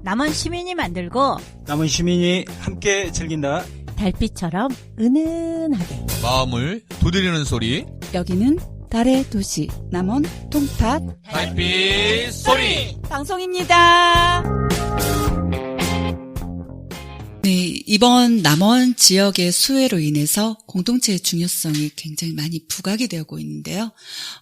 남원 시민이 만들고 남원 시민이 함께 즐긴다. 달빛처럼 은은하게 마음을 두드리는 소리 여기는 달의 도시 남원 통탓 달빛 소리 방송입니다. 네, 이번 남원 지역의 수해로 인해서 공동체의 중요성이 굉장히 많이 부각이 되고 있는데요.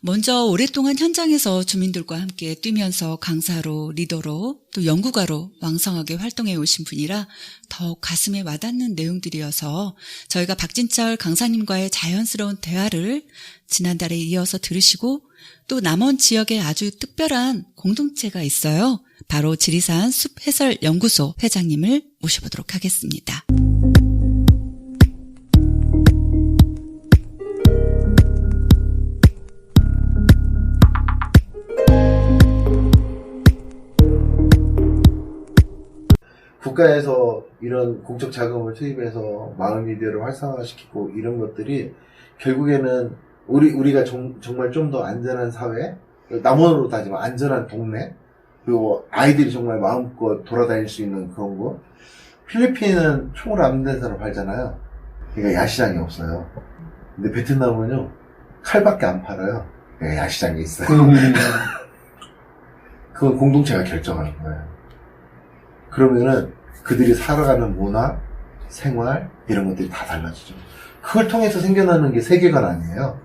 먼저 오랫동안 현장에서 주민들과 함께 뛰면서 강사로, 리더로, 또 연구가로 왕성하게 활동해 오신 분이라 더욱 가슴에 와닿는 내용들이어서 저희가 박진철 강사님과의 자연스러운 대화를 지난달에 이어서 들으시고 또 남원 지역에 아주 특별한 공동체가 있어요. 바로 지리산 숲해설연구소 회장님을 모셔보도록 하겠습니다. 국가에서 이런 공적 자금을 투입해서 마을 미디어를 활성화시키고 이런 것들이 결국에는 우리가 정말 좀 더 안전한 사회, 남원으로 따지면 안전한 동네, 그리고 아이들이 정말 마음껏 돌아다닐 수 있는 그런 거. 필리핀은 총을 안 든 사람 팔잖아요. 그러니까 야시장이 없어요. 근데 베트남은요, 칼밖에 안 팔아요. 그러니까 야시장이 있어요. 그건 공동체가 결정하는 거예요. 그러면은 그들이 살아가는 문화, 생활, 이런 것들이 다 달라지죠. 그걸 통해서 생겨나는 게 세계관 아니에요.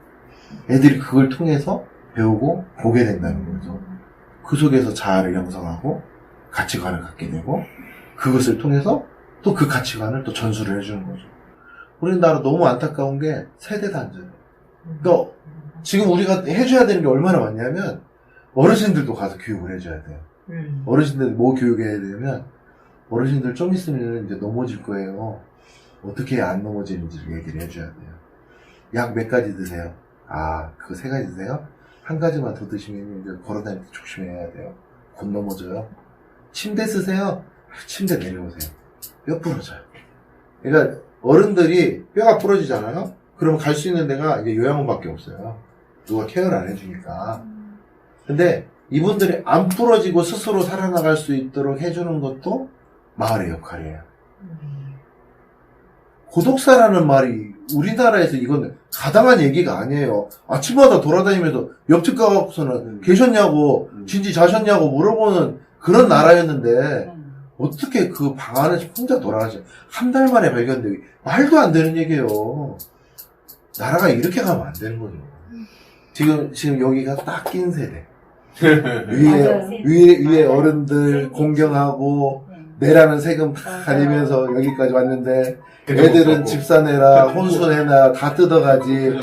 애들이 그걸 통해서 배우고 보게 된다는 거죠. 그 속에서 자아를 형성하고 가치관을 갖게 되고 그것을 통해서 또 그 가치관을 또 전수를 해주는 거죠. 우리나라 너무 안타까운 게 세대 단절. 그러니까 지금 우리가 해줘야 되는 게 얼마나 많냐면 어르신들도 가서 교육을 해줘야 돼요. 어르신들 뭐 교육해야 되냐면 어르신들 좀 있으면 이제 넘어질 거예요. 어떻게 해야 안 넘어지는지를 얘기를 해줘야 돼요. 약 몇 가지 드세요? 아, 그거 3가지 드세요? 한 가지만 더 드시면 이제 걸어다닐 때 조심해야 돼요. 곧 넘어져요. 침대 쓰세요? 침대 내려오세요. 뼈 부러져요. 그러니까 어른들이 뼈가 부러지잖아요? 그러면 갈 수 있는 데가 이제 요양원밖에 없어요. 누가 케어를 안 해주니까. 근데 이분들이 안 부러지고 스스로 살아나갈 수 있도록 해주는 것도 마을의 역할이에요. 고독사라는 말이 우리나라에서 이건 가당한 얘기가 아니에요. 아침마다 돌아다니면서 옆집 가갖고서는 계셨냐고, 진지 자셨냐고 물어보는 그런 나라였는데, 어떻게 그 방 안에서 혼자 돌아가죠? 한 달 만에 발견되기. 말도 안 되는 얘기예요. 나라가 이렇게 가면 안 되는 거죠. 지금 여기가 딱 낀 세대. 위에 어른들 공경하고, 내라는 세금 다 내면서 여기까지 왔는데, 애들은 집사 내라, 혼수 내라, 다 뜯어가지.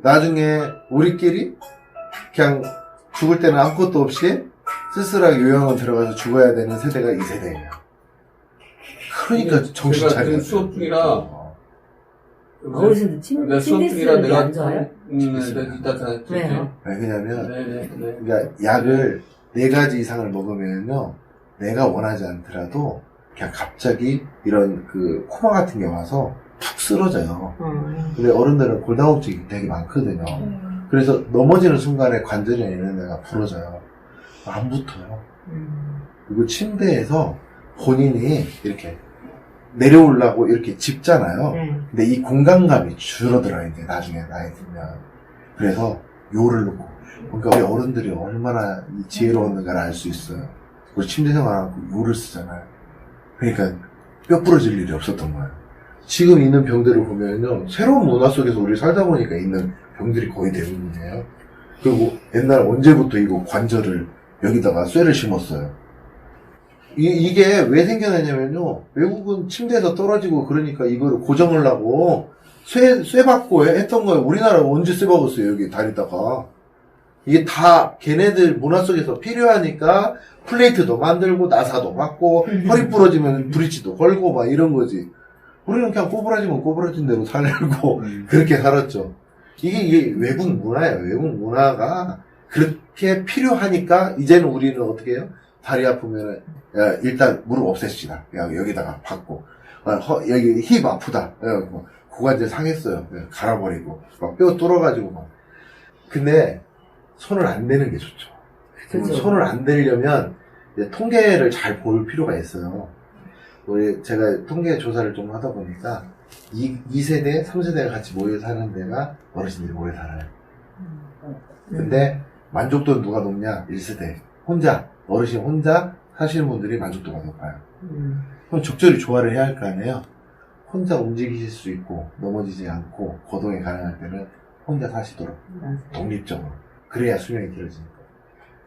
나중에 우리끼리 그냥 죽을 때는 아무것도 없이 쓸쓸하게 요양원 들어가서 죽어야 되는 세대가 이 세대예요. 그러니까 정신 차려. 수업 중이라 어르신들 수업 침대 중이라 쓰는 게 내가 안 좋아요? 이따 다 왜요? 왜냐면 그러니까 약을 4가지 이상을 먹으면요, 내가 원하지 않더라도 그냥 갑자기 이런 그 코마 같은 게 와서 푹 쓰러져요. 근데 어른들은 골다공증이 되게 많거든요. 그래서 넘어지는 순간에 관절이 있는 데가 부러져요. 안 붙어요. 그리고 침대에서 본인이 이렇게 내려오려고 이렇게 짚잖아요. 근데 이 공간감이 줄어들어요, 이제 나중에 나이 들면. 그래서 요를 놓고. 그러니까 우리 어른들이 얼마나 지혜로웠는가를 알 수 있어요. 우리 침대 생활하고 요를 쓰잖아요. 그러니까 뼈 부러질 일이 없었던 거예요. 지금 있는 병들을 보면요, 새로운 문화 속에서 우리 살다 보니까 있는 병들이 거의 대부분이에요. 그리고 옛날 언제부터 이거 관절을 여기다가 쇠를 심었어요. 이게 왜 생겨나냐면요, 외국은 침대에서 떨어지고 그러니까 이거를 고정을 하고 쇠 받고 했던 거예요. 우리나라 언제 쇠 박았어요, 여기 다리다가. 이게 다 걔네들 문화 속에서 필요하니까 플레이트도 만들고 나사도 받고 허리 부러지면 브릿지도 걸고 막 이런 거지. 우리는 그냥 꼬부라지면 꼬부라진 대로 살고 그렇게 살았죠. 이게 외국 문화예요. 외국 문화가 그렇게 필요하니까 이제는 우리는 어떻게 해요? 다리 아프면은 야, 일단 무릎 없앱시다. 여기다가 받고 여기 힙 아프다. 뭐 고관절 상했어요. 갈아버리고 막 뼈 뚫어가지고 막. 근데 손을 안 대는 게 좋죠. 손을 안 대려면 이제 통계를 잘 볼 필요가 있어요. 제가 통계 조사를 좀 하다 보니까 2세대, 3세대가 같이 모여 사는 데가 어르신들이 오래 살아요. 근데 만족도는 누가 높냐? 1세대. 어르신 혼자 사시는 분들이 만족도가 높아요. 그럼 적절히 조화를 해야 할 거 아니에요? 혼자 움직이실 수 있고, 넘어지지 않고, 거동이 가능할 때는 혼자 사시도록. 독립적으로. 그래야 수명이 길어지니까.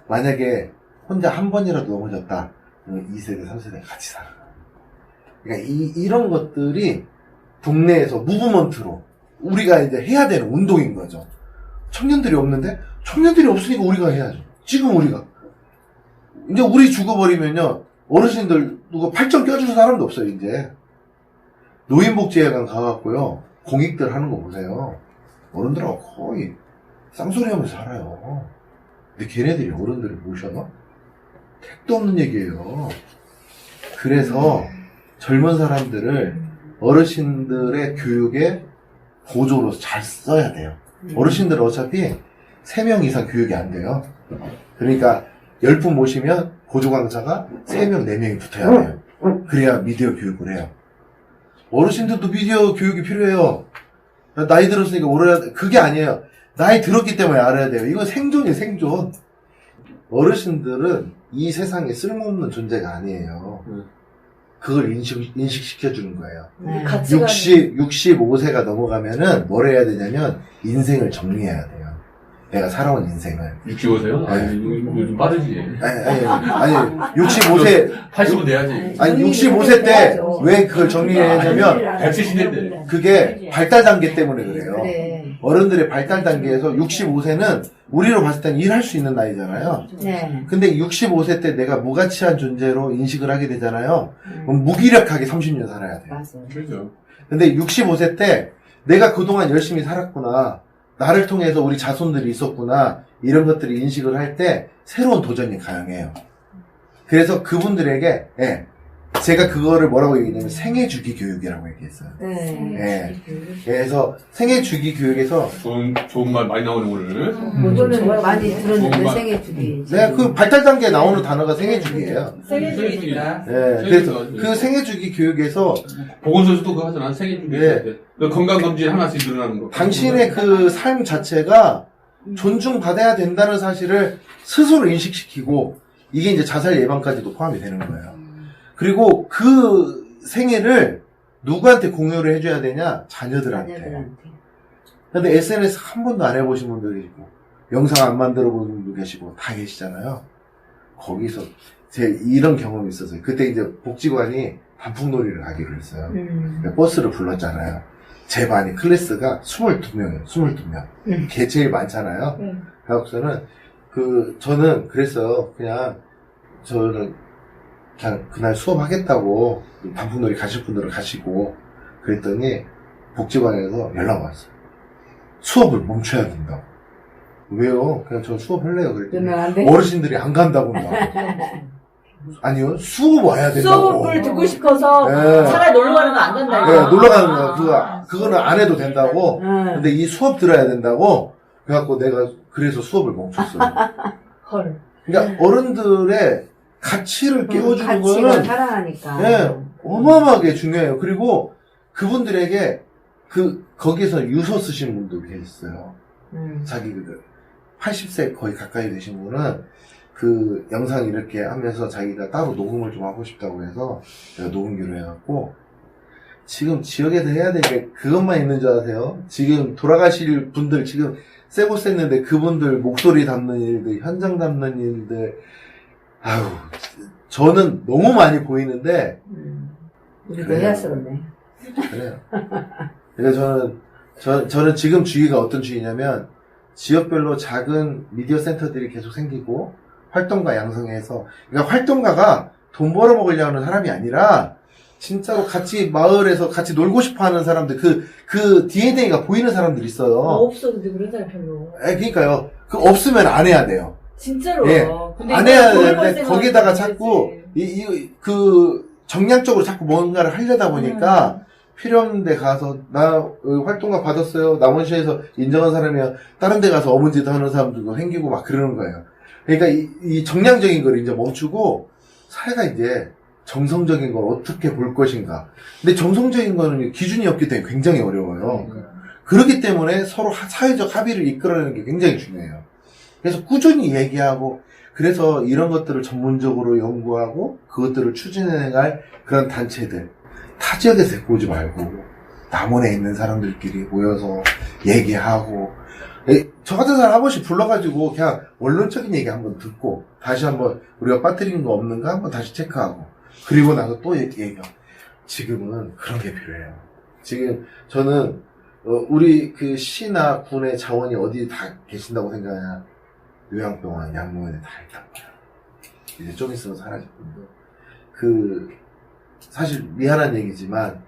만약에 혼자 한 번이라도 넘어졌다, 그러면 2세대, 3세대 같이 살아. 그러니까 이런 것들이 동네에서 무브먼트로 우리가 이제 해야 되는 운동인 거죠. 청년들이 없는데, 청년들이 없으니까 우리가 해야죠. 지금 우리가. 이제 우리 죽어버리면요, 어르신들 누가 팔짱 껴줄 사람도 없어요, 이제. 노인복지회관 가갖고요, 공익들 하는 거 보세요. 어른들하고 거의 쌍소리 하면서 살아요. 근데 걔네들이 어른들을 모셔놔? 택도 없는 얘기예요. 그래서 젊은 사람들을 어르신들의 교육에 보조로 잘 써야 돼요. 어르신들은 어차피 3명 이상 교육이 안 돼요. 그러니까 10분 모시면 보조 강사가 3명, 4명이 붙어야 돼요. 그래야 미디어 교육을 해요. 어르신들도 미디어 교육이 필요해요. 나이 들었으니까 알아야 돼. 그게 아니에요. 나이 들었기 때문에 알아야 돼요. 이건 생존이에요, 생존. 어르신들은 이 세상에 쓸모없는 존재가 아니에요. 그걸 인식시켜주는 거예요. 65세가 넘어가면은 뭘 해야 되냐면 인생을 정리해야 돼요. 내가 살아온 인생을. 65세요? 네. 아니, 요즘 빠르지. 아니 65세 80은 돼야지. 아니 65세 때 왜 그걸 정리해야 하냐면 170인데. 그게 발달 단계 때문에 그래요. 그래. 어른들의 발달 단계에서 65세는 우리로 봤을 때는 일할 수 있는 나이잖아요. 네. 근데 65세 때 내가 무가치한 존재로 인식을 하게 되잖아요. 그럼 무기력하게 30년 살아야 돼요. 맞아. 그렇죠. 근데 65세 때 내가 그동안 열심히 살았구나. 나를 통해서 우리 자손들이 있었구나. 이런 것들을 인식을 할 때 새로운 도전이 가능해요. 그래서 그분들에게 제가 그거를 뭐라고 얘기했냐면 생애주기 교육이라고 얘기했어요. 네. 그래서 생애주기 교육에서 좋은 말 많이 나오는 오늘. 저는 많이 들었는데 정말. 생애주기. 그 발달 단계에 나오는 단어가 생애주기예요. 생애주기니까. 그래서 그 생애주기 교육에서 보건소에서도 그거 하잖아. 생애주기. 네. 건강검진 하나씩 늘어나는 거. 당신의 그 삶 자체가 존중받아야 된다는 사실을 스스로 인식시키고 이게 이제 자살 예방까지도 포함이 되는 거예요. 그리고 그 생애를 누구한테 공유를 해줘야 되냐? 자녀들한테. 근데 SNS 한 번도 안 해보신 분도 계시고 영상 안 만들어 본 분도 계시고 다 계시잖아요. 거기서 제 이런 경험이 있었어요. 그때 이제 복지관이 단풍놀이를 가기로 했어요. 버스를 불렀잖아요. 제 반이 클래스가 22명이에요. 22명. 걔 제일 많잖아요. 그래서는 저는 그랬어요. 저는 그냥 그날 수업하겠다고 단풍놀이 가실 분들은 가시고 그랬더니 복지관에서 연락 왔어요. 수업을 멈춰야 된다고. 왜요? 그냥 저 수업할래요. 그랬더니 어르신들이 안 간다고 막. 아니요, 수업 와야 된다고. 수업을 듣고 싶어서 네. 차라리 놀러 가는 거 안 간다. 네, 놀러 가는 거, 그거는 안 해도 된다고. 근데 이 수업 들어야 된다고. 그래갖고 내가 그래서 수업을 멈췄어요. 헐. 그러니까 어른들의 가치를 깨워주는 가치가 거는 살아가니까. 어마어마하게 중요해요. 그리고 그분들에게 거기서 유서 쓰신 분도 계셨어요. 자기 80세 거의 가까이 되신 분은 그 영상 이렇게 하면서 자기가 따로 녹음을 좀 하고 싶다고 해서 내가 녹음기로 해갖고 지금 지역에서 해야 될 게 그것만 있는 줄 아세요? 지금 돌아가실 분들 지금 세고 셌는데 그분들 목소리 담는 일들, 현장 담는 일들, 아유, 저는 너무 많이 보이는데 우리도 그래요. 해야 쓰겠네. 그래요. 그래서 저는 지금 주의가 어떤 주의냐면 지역별로 작은 미디어 센터들이 계속 생기고 활동가 양성해서, 그러니까 활동가가 돈 벌어먹으려는 사람이 아니라 진짜로 같이 마을에서 같이 놀고 싶어 하는 사람들, 그 DNA가 보이는 사람들이 있어요. 없어, 근데 그런 사람 별로. 그러니까요. 없으면 안 해야 돼요. 진짜로. 예. 근데 안 해야 되는데 거기다가 자꾸 정량적으로 자꾸 뭔가를 하려다 보니까 필요 없는 데 가서 나 활동가 받았어요. 남원시에서 인정한 사람이야. 다른 데 가서 어문짓 하는 사람들도 생기고 막 그러는 거예요. 그러니까 이 정량적인 걸 이제 멈추고 사회가 이제 정성적인 걸 어떻게 볼 것인가. 근데 정성적인 거는 기준이 없기 때문에 굉장히 어려워요. 그렇기 때문에 서로 사회적 합의를 이끌어내는 게 굉장히 중요해요. 그래서 꾸준히 얘기하고, 그래서 이런 것들을 전문적으로 연구하고 그것들을 추진해나갈 그런 단체들, 타 지역에서 데리고 오지 말고 남원에 있는 사람들끼리 모여서 얘기하고, 저 같은 사람 한 번씩 불러가지고 그냥 원론적인 얘기 한번 듣고 다시 한번 우리가 빠뜨리는 거 없는가 한번 다시 체크하고, 그리고 나서 또 얘기하고. 지금은 그런 게 필요해요. 지금 저는 우리 그 시나 군의 자원이 어디 다 계신다고 생각하냐? 요양병원, 양로원에 다 있단 말이야. 이제 좀 있으면 사라질 건데. 사실 미안한 얘기지만,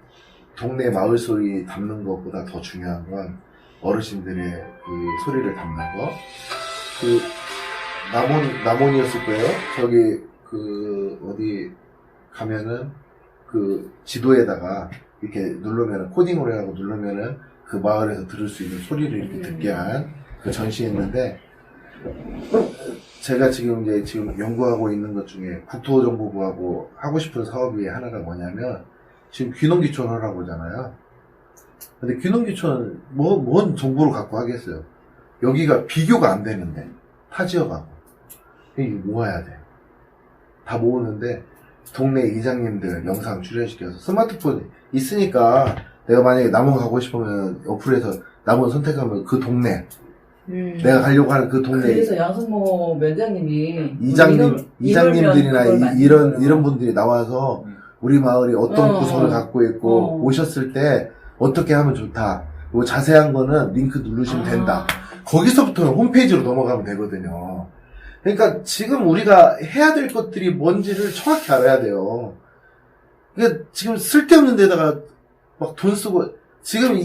동네 마을 소리 담는 것보다 더 중요한 건 어르신들의 그 소리를 담는 거. 남원이었을 거예요. 저기, 어디 가면은, 지도에다가 이렇게 누르면은, 코딩으로 해가지고 누르면은 그 마을에서 들을 수 있는 소리를 이렇게 듣게 한 그 전시했는데, 제가 지금 연구하고 있는 것 중에 국토정보부하고 하고 싶은 사업이 하나가 뭐냐면, 지금 귀농귀촌 하라고 하잖아요. 근데 귀농귀촌 뭔 정보를 갖고 하겠어요. 여기가 비교가 안 되는데, 타 지역하고. 이게 모아야 돼. 다 모으는데, 동네 이장님들 영상 출연시켜서 스마트폰 있으니까 내가 만약에 남원 가고 싶으면 어플에서 남원 선택하면 그 동네, 내가 가려고 하는 그 동네. 그래서 양승모 면장님이 이장님들이나 이런 분들이 나와서 우리 마을이 어떤 구성을 갖고 있고 오셨을 때 어떻게 하면 좋다. 뭐 자세한 거는 링크 누르시면 된다. 거기서부터 홈페이지로 넘어가면 되거든요. 그러니까 지금 우리가 해야 될 것들이 뭔지를 정확히 알아야 돼요. 그러니까 지금 쓸데없는 데다가 막 돈 쓰고, 지금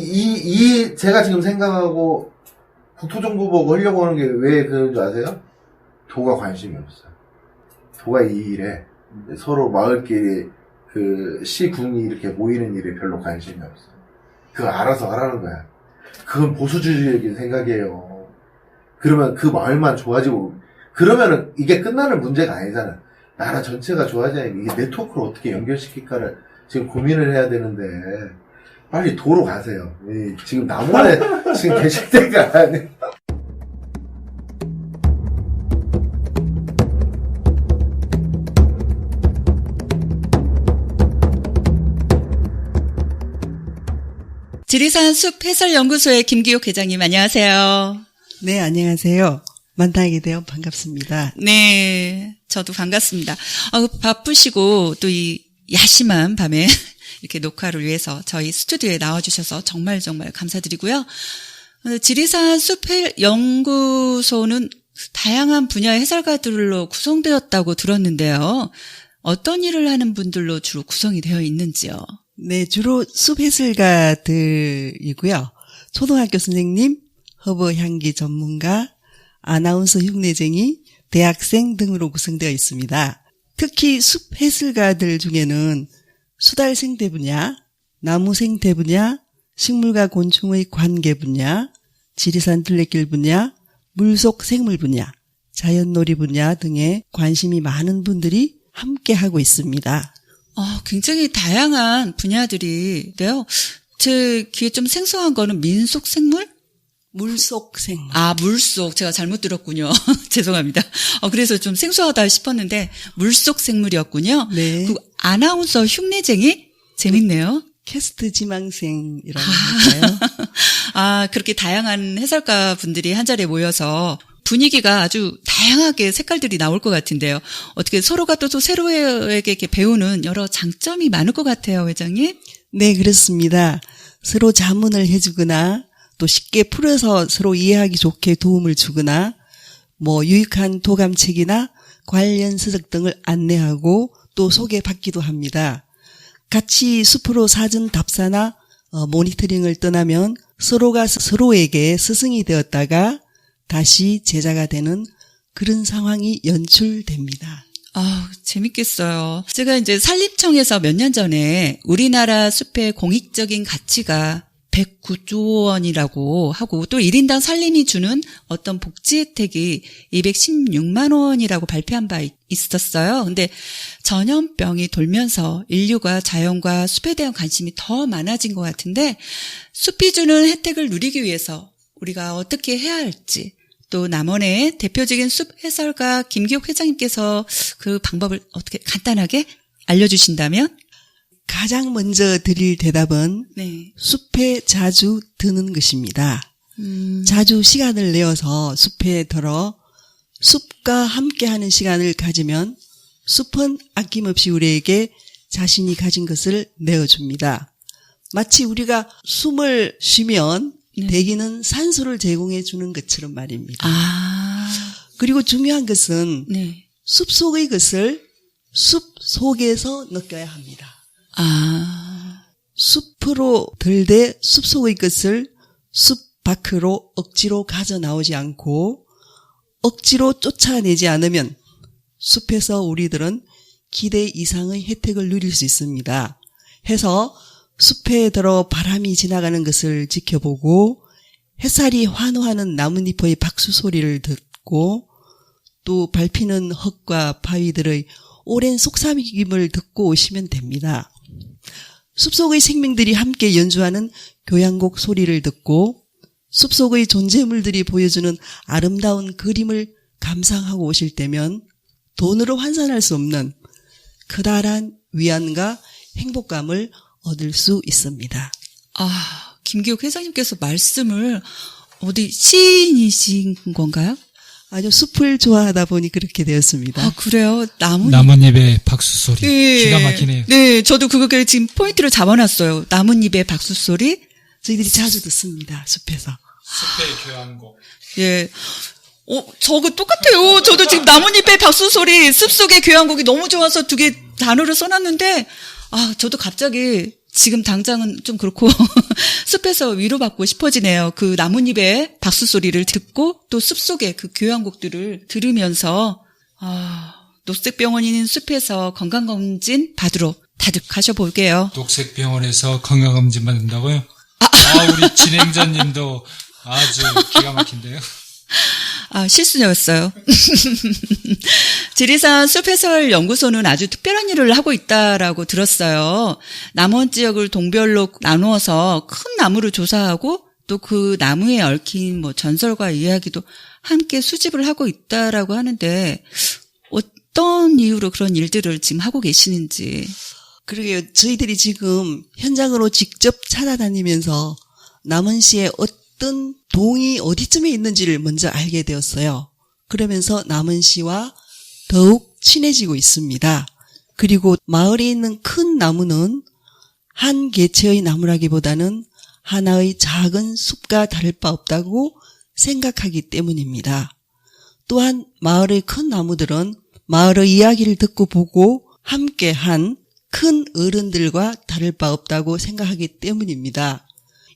제가 지금 생각하고 국토정보부 하려고 하는 게 왜 그런 줄 아세요? 도가 관심이 없어요. 도가 이 일에 서로 마을끼리 시군이 이렇게 모이는 일에 별로 관심이 없어요. 그거 알아서 하라는 거야. 그건 보수주의적인 생각이에요. 그러면 그 마을만 좋아지고, 그러면은 이게 끝나는 문제가 아니잖아. 나라 전체가 좋아져야지. 이게 네트워크를 어떻게 연결시킬까를 지금 고민을 해야 되는데, 빨리 도로 가세요. 지금 남원에 지금 계실 때가 아니에요. 지리산 숲해설연구소의 김기옥 회장님, 안녕하세요. 네, 안녕하세요. 만나게 되어 반갑습니다. 네, 저도 반갑습니다. 바쁘시고 또 이 야심한 밤에 이렇게 녹화를 위해서 저희 스튜디오에 나와주셔서 정말 감사드리고요. 지리산 숲해연구소는 다양한 분야의 해설가들로 구성되었다고 들었는데요. 어떤 일을 하는 분들로 주로 구성이 되어 있는지요? 네, 주로 숲해설가들이고요. 초등학교 선생님, 허브 향기 전문가, 아나운서 흉내쟁이, 대학생 등으로 구성되어 있습니다. 특히 숲해설가들 중에는 수달 생태 분야, 나무 생태 분야, 식물과 곤충의 관계 분야, 지리산 둘레길 분야, 물속 생물 분야, 자연놀이 분야 등에 관심이 많은 분들이 함께 하고 있습니다. 굉장히 다양한 분야들인데요. 제 귀에 좀 생소한 거는 민속 생물? 물속 생물. 물속. 제가 잘못 들었군요. 죄송합니다. 그래서 좀 생소하다 싶었는데 물속 생물이었군요. 네. 그 아나운서 흉내쟁이? 재밌네요. 캐스트 지망생이라고 할까요? 그렇게 다양한 해설가 분들이 한 자리에 모여서 분위기가 아주 다양하게 색깔들이 나올 것 같은데요. 어떻게 서로가 또 서로에게 이렇게 배우는 여러 장점이 많을 것 같아요, 회장님? 네, 그렇습니다. 서로 자문을 해주거나 또 쉽게 풀어서 서로 이해하기 좋게 도움을 주거나 유익한 도감책이나 관련 서적 등을 안내하고 또 소개받기도 합니다. 같이 숲으로 사전 답사나 모니터링을 떠나면 서로가 서로에게 스승이 되었다가 다시 제자가 되는 그런 상황이 연출됩니다. 재밌겠어요. 제가 이제 산림청에서 몇 년 전에 우리나라 숲의 공익적인 가치가 109조 원이라고 하고 또 1인당 산림이 주는 어떤 복지 혜택이 216만 원이라고 발표한 바 있었어요. 근데 전염병이 돌면서 인류가 자연과 숲에 대한 관심이 더 많아진 것 같은데 숲이 주는 혜택을 누리기 위해서 우리가 어떻게 해야 할지 또 남원의 대표적인 숲 해설가 김기옥 회장님께서 그 방법을 어떻게 간단하게 알려주신다면? 가장 먼저 드릴 대답은 네. 숲에 자주 드는 것입니다. 자주 시간을 내어서 숲에 들어 숲과 함께하는 시간을 가지면 숲은 아낌없이 우리에게 자신이 가진 것을 내어줍니다. 마치 우리가 숨을 쉬면 네. 대기는 산소를 제공해 주는 것처럼 말입니다. 아, 그리고 중요한 것은 네. 숲 속의 것을 숲 속에서 느껴야 합니다. 아, 숲으로 들되 숲 속의 것을 숲 밖으로 억지로 가져 나오지 않고 억지로 쫓아내지 않으면 숲에서 우리들은 기대 이상의 혜택을 누릴 수 있습니다. 해서 숲에 들어 바람이 지나가는 것을 지켜보고 햇살이 환호하는 나뭇잎의 박수 소리를 듣고 또 밟히는 흙과 바위들의 오랜 속삭임을 듣고 오시면 됩니다. 숲속의 생명들이 함께 연주하는 교향곡 소리를 듣고 숲속의 존재물들이 보여주는 아름다운 그림을 감상하고 오실 때면 돈으로 환산할 수 없는 커다란 위안과 행복감을 얻을 수 있습니다. 아, 김기옥 회장님께서 말씀을 어디 시인이신 건가요? 아주 숲을 좋아하다 보니 그렇게 되었습니다. 아, 그래요? 나뭇잎의 박수 소리. 네. 기가 막히네요. 네, 저도 그거 지금 포인트를 잡아놨어요. 나뭇잎의 박수 소리. 저희들이 자주 듣습니다. 숲에서. 숲의 교향곡. 예. 저거 똑같아요. 저도 지금 나뭇잎의 박수 소리, 숲속의 교향곡이 너무 좋아서 두 개 단어를 써놨는데, 아, 저도 갑자기 지금 당장은 좀 그렇고, 숲에서 위로받고 싶어지네요. 그 나뭇잎의 박수 소리를 듣고, 또 숲속의 그 교향곡들을 들으면서, 아, 녹색병원인 숲에서 건강검진 받으러 다들 가셔볼게요. 녹색병원에서 건강검진 받는다고요? 우리 진행자님도 아주 기가 막힌데요. 아, 실수였어요. 지리산 숲해설연구소는 아주 특별한 일을 하고 있다라고 들었어요. 남원 지역을 동별로 나누어서 큰 나무를 조사하고 또 그 나무에 얽힌 전설과 이야기도 함께 수집을 하고 있다라고 하는데 어떤 이유로 그런 일들을 지금 하고 계시는지. 그러게요. 저희들이 지금 현장으로 직접 찾아다니면서 남원시의 어떤 동이 어디쯤에 있는지를 먼저 알게 되었어요. 그러면서 남원시와 더욱 친해지고 있습니다. 그리고 마을에 있는 큰 나무는 한 개체의 나무라기보다는 하나의 작은 숲과 다를 바 없다고 생각하기 때문입니다. 또한 마을의 큰 나무들은 마을의 이야기를 듣고 보고 함께한 큰 어른들과 다를 바 없다고 생각하기 때문입니다.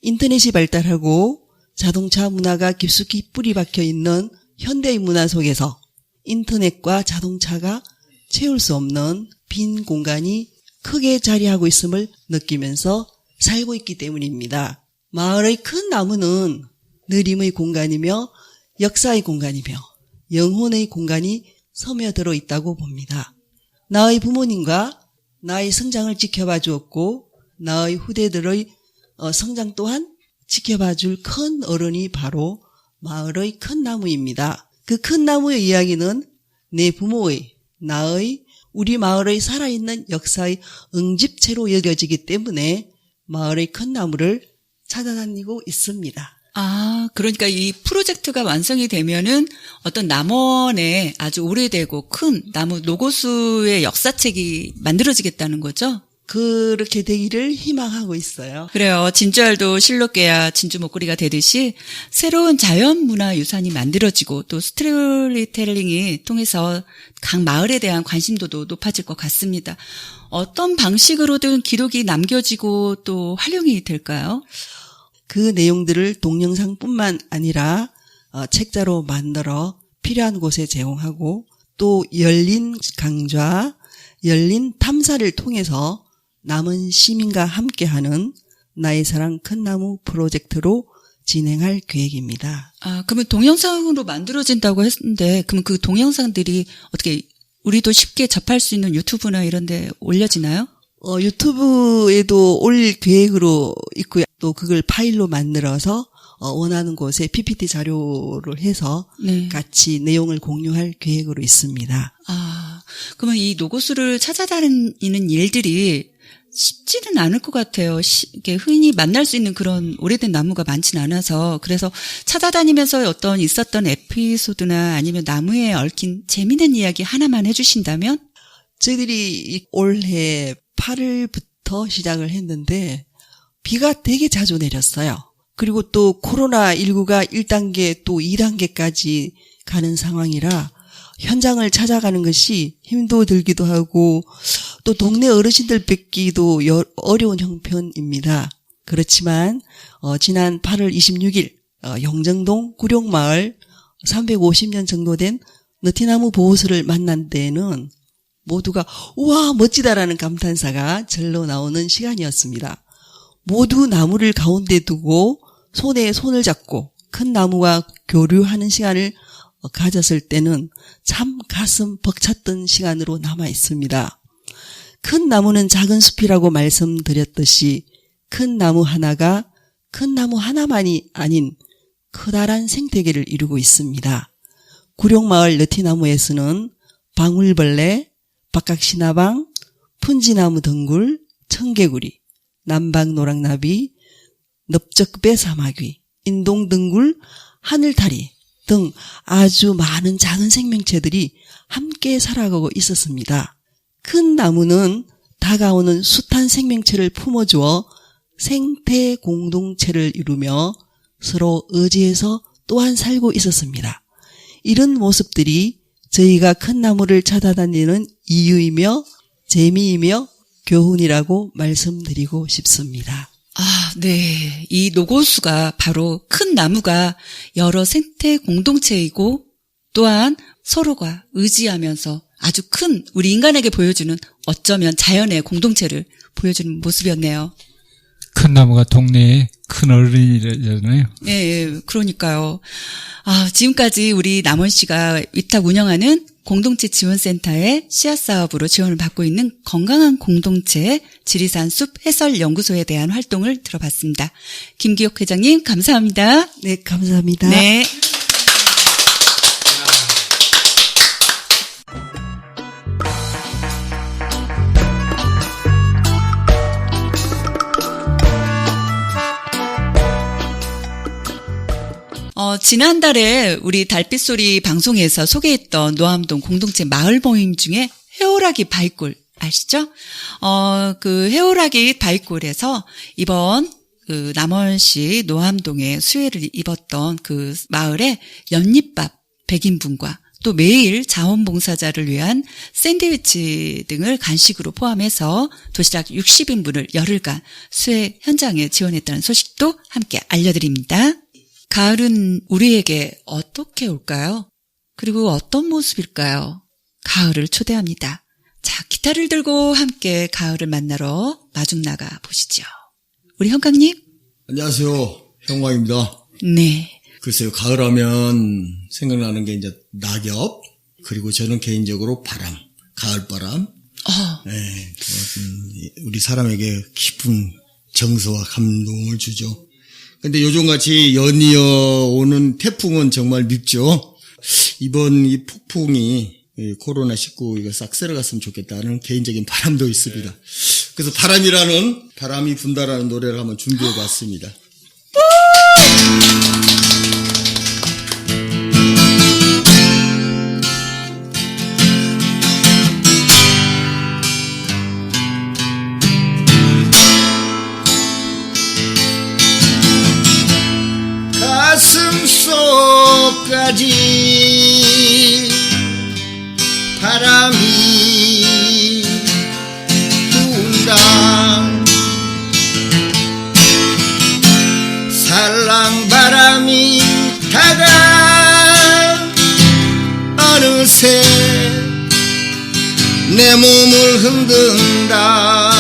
인터넷이 발달하고 자동차 문화가 깊숙이 뿌리 박혀 있는 현대의 문화 속에서 인터넷과 자동차가 채울 수 없는 빈 공간이 크게 자리하고 있음을 느끼면서 살고 있기 때문입니다. 마을의 큰 나무는 느림의 공간이며 역사의 공간이며 영혼의 공간이 스며들어 있다고 봅니다. 나의 부모님과 나의 성장을 지켜봐 주었고 나의 후대들의 성장 또한 지켜봐 줄 큰 어른이 바로 마을의 큰 나무입니다. 그 큰 나무의 이야기는 내 부모의, 나의, 우리 마을의 살아있는 역사의 응집체로 여겨지기 때문에 마을의 큰 나무를 찾아다니고 있습니다. 아, 그러니까 이 프로젝트가 완성이 되면은 어떤 남원의 아주 오래되고 큰 나무 노고수의 역사책이 만들어지겠다는 거죠? 그렇게 되기를 희망하고 있어요. 그래요. 진주알도 실록계야 진주 목걸이가 되듯이 새로운 자연문화유산이 만들어지고 또 스토리텔링이 통해서 각 마을에 대한 관심도도 높아질 것 같습니다. 어떤 방식으로든 기록이 남겨지고 또 활용이 될까요? 그 내용들을 동영상뿐만 아니라 책자로 만들어 필요한 곳에 제공하고 또 열린 강좌, 열린 탐사를 통해서 남은 시민과 함께하는 나의 사랑 큰 나무 프로젝트로 진행할 계획입니다. 아, 그러면 동영상으로 만들어진다고 했는데, 그럼 그 동영상들이 어떻게 우리도 쉽게 접할 수 있는 유튜브나 이런 데 올려지나요? 유튜브에도 올릴 계획으로 있고요. 또 그걸 파일로 만들어서 원하는 곳에 PPT 자료를 해서 네. 같이 내용을 공유할 계획으로 있습니다. 아, 그러면 이 노고수를 찾아다니는 일들이 쉽지는 않을 것 같아요. 이게 흔히 만날 수 있는 그런 오래된 나무가 많지는 않아서. 그래서 찾아다니면서 어떤 있었던 에피소드나 아니면 나무에 얽힌 재미있는 이야기 하나만 해주신다면? 저희들이 올해 8월부터 시작을 했는데 비가 되게 자주 내렸어요. 그리고 또 코로나19가 1단계 또 2단계까지 가는 상황이라 현장을 찾아가는 것이 힘도 들기도 하고 또 동네 어르신들 뵙기도 어려운 형편입니다. 그렇지만 지난 8월 26일 영정동 구룡마을 350년 정도 된 느티나무 보호수를 만난 데에는 모두가 우와 멋지다라는 감탄사가 절로 나오는 시간이었습니다. 모두 나무를 가운데 두고 손에 손을 잡고 큰 나무와 교류하는 시간을 가졌을 때는 참 가슴 벅찼던 시간으로 남아 있습니다. 큰 나무는 작은 숲이라고 말씀드렸듯이 큰 나무 하나가 큰 나무 하나만이 아닌 커다란 생태계를 이루고 있습니다. 구룡마을 느티나무에서는 방울벌레, 박각시나방, 푼지나무 덩굴, 청개구리, 남방노랑나비, 넓적배 사마귀, 인동등굴, 하늘타리 등 아주 많은 작은 생명체들이 함께 살아가고 있었습니다. 큰 나무는 다가오는 숱한 생명체를 품어주어 생태 공동체를 이루며 서로 의지해서 또한 살고 있었습니다. 이런 모습들이 저희가 큰 나무를 찾아다니는 이유이며 재미이며 교훈이라고 말씀드리고 싶습니다. 아, 네. 이 노고수가 바로 큰 나무가 여러 생태 공동체이고 또한 서로가 의지하면서 아주 큰 우리 인간에게 보여주는 어쩌면 자연의 공동체를 보여주는 모습이었네요. 큰 나무가 동네에 큰 어른이잖아요. 예, 그러니까요. 아, 지금까지 우리 남원 씨가 위탁 운영하는 공동체 지원센터의 씨앗 사업으로 지원을 받고 있는 건강한 공동체 지리산 숲 해설 연구소에 대한 활동을 들어봤습니다. 김기옥 회장님 감사합니다. 네, 감사합니다. 네. 지난달에 우리 달빛소리 방송에서 소개했던 노암동 공동체 마을 모임 중에 해오라기 바위골 아시죠? 그 해오라기 바위골에서 이번 그 남원시 노암동에 수혜를 입었던 그 마을에 연잎밥 100인분과 또 매일 자원봉사자를 위한 샌드위치 등을 간식으로 포함해서 도시락 60인분을 열흘간 수혜 현장에 지원했다는 소식도 함께 알려드립니다. 가을은 우리에게 어떻게 올까요? 그리고 어떤 모습일까요? 가을을 초대합니다. 자, 기타를 들고 함께 가을을 만나러 마중 나가 보시죠. 우리 형광님? 안녕하세요. 형광입니다. 네. 글쎄요, 가을하면 생각나는 게 이제 낙엽, 그리고 저는 개인적으로 바람, 가을바람. 네, 우리 사람에게 깊은 정서와 감동을 주죠. 근데 요즘같이 연이어 오는 태풍은 정말 밉죠. 이번 이 폭풍이 코로나19 이거 싹 쓸어갔으면 좋겠다는 개인적인 바람도 있습니다. 그래서 바람이 분다라는 노래를 한번 준비해봤습니다. 가슴 속까지 바람이 분다. 살랑바람이 다가 어느새 내 몸을 흔든다.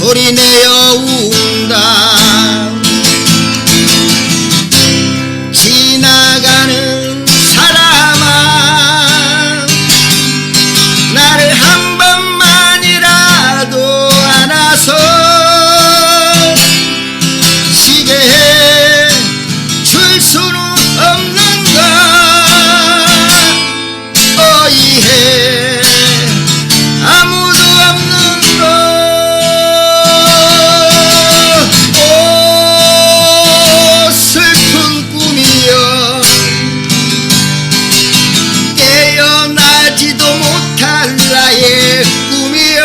소리내어 운다. 지나가는 사람아 나를 한 번만이라도 안아서 쉬게 해 줄 수는 없는가. 어이해 아무도 없는 거. 오 슬픈 꿈이여 깨어나지도 못할 나의 꿈이여.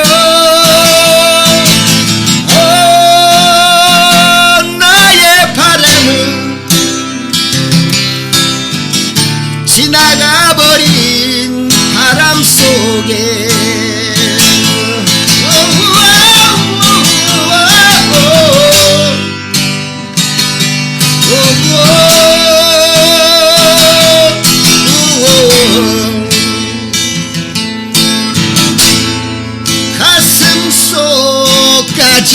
오 나의 바람은 지나가버린 바람 속에 가슴 속까지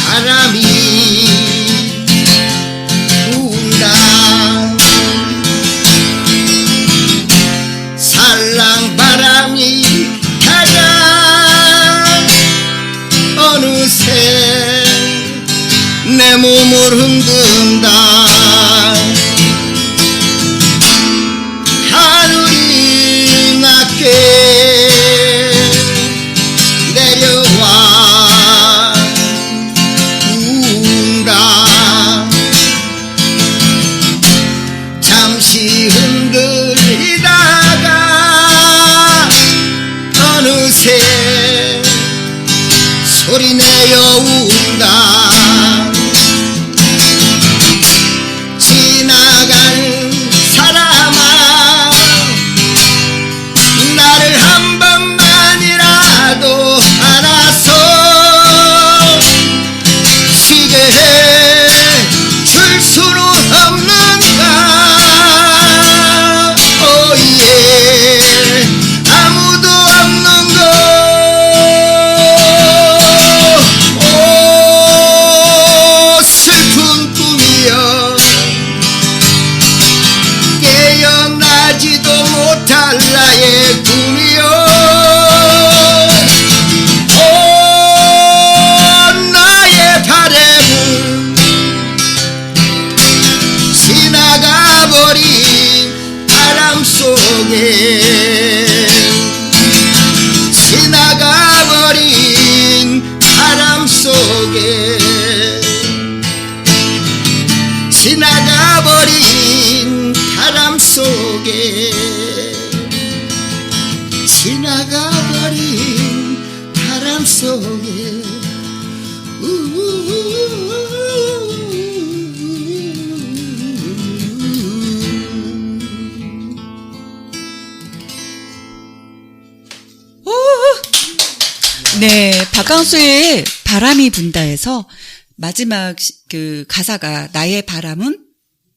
바람이 분다. 살랑바람이 가자 어느새 내 몸을 흔든다. 하늘이 낮게 내려와 운다. 잠시 흔들리다가 어느새 소리내어 운다. 지나가는 사람아 나를 한 번만이라도 안아서 쉬게 해 줄 수는 없는가. 오예 아무도 없는 거. 오 슬픈 꿈이여 깨어나지도 못할 나의 꿈이여. 오 나의 바람은 지나가버린 바람 속에 지나가버린 바람 속에 지나가버린 바람 속에 지나가버린 바람 속에 네, 박강수의 바람이 분다에서 마지막 그 가사가 나의 바람은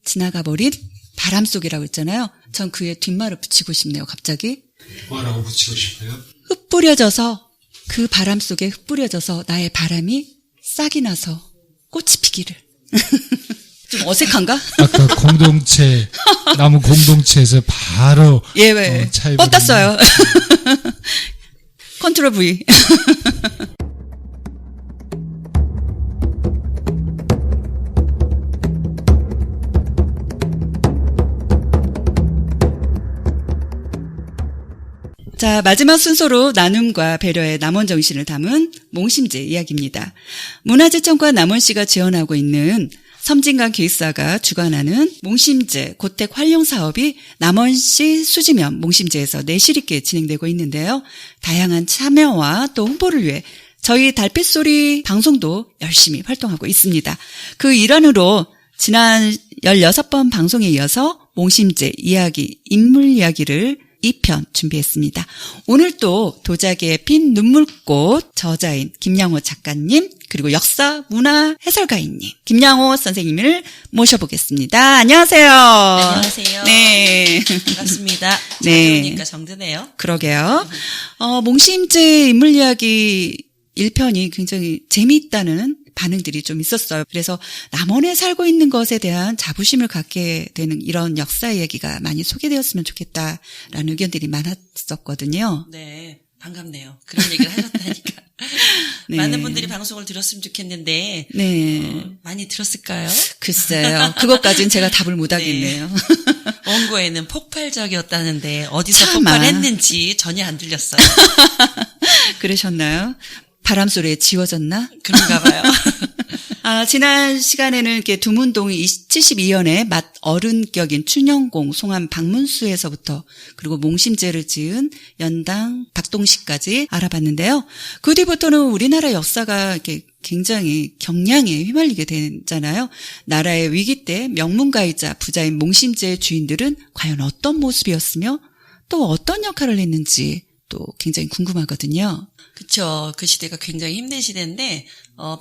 지나가버린 바람 속이라고 했잖아요. 전 그에 뒷말을 붙이고 싶네요, 갑자기. 뭐라고 붙이고 싶어요? 흩뿌려져서 그 바람 속에 흩뿌려져서 나의 바람이 싹이 나서 꽃이 피기를. 좀 어색한가? 아까 공동체, 나무 공동체에서 바로 예, 왜? 차이 뻗었어요. 컨트롤 V. 자, 마지막 순서로 나눔과 배려의 남원정신을 담은 몽심제 이야기입니다. 문화재청과 남원시가 지원하고 있는 섬진강 기획사가 주관하는 몽심제 고택 활용 사업이 남원시 수지면 몽심제에서 내실 있게 진행되고 있는데요. 다양한 참여와 또 홍보를 위해 저희 달빛소리 방송도 열심히 활동하고 있습니다. 그 일환으로 지난 16번 방송에 이어서 몽심제 이야기, 인물 이야기를 2편 준비했습니다. 오늘 또 도자기의 핀 눈물꽃 저자인 김양호 작가님 그리고 역사 문화 해설가인님 김양호 선생님을 모셔보겠습니다. 안녕하세요. 안녕하세요. 네. 반갑습니다. 네. 자주 오니까 정드네요. 그러게요. 몽심제 인물 이야기 1편이 굉장히 재미있다는 반응들이 좀 있었어요. 그래서 남원에 살고 있는 것에 대한 자부심을 갖게 되는 이런 역사 얘기가 많이 소개되었으면 좋겠다라는 의견들이 많았었거든요. 네, 반갑네요. 그런 얘기를 하셨다니까. 네. 많은 분들이 방송을 들었으면 좋겠는데 네. 많이 들었을까요? 글쎄요. 그것까지는 제가 답을 못 하겠네요. 원고에는 폭발적이었다는데 어디서 차마. 폭발했는지 전혀 안 들렸어요. 그러셨나요? 바람 소리에 지워졌나? 그런가 봐요. 지난 시간에는 이렇게 두문동이 72년에 맛 어른격인 춘영공 송암 박문수에서부터 그리고 몽심제를 지은 연당 박동식까지 알아봤는데요. 그 뒤부터는 우리나라 역사가 이렇게 굉장히 경량에 휘말리게 되잖아요. 나라의 위기 때 명문가이자 부자인 몽심제의 주인들은 과연 어떤 모습이었으며 또 어떤 역할을 했는지 또 굉장히 궁금하거든요. 그쵸. 그 시대가 굉장히 힘든 시대인데,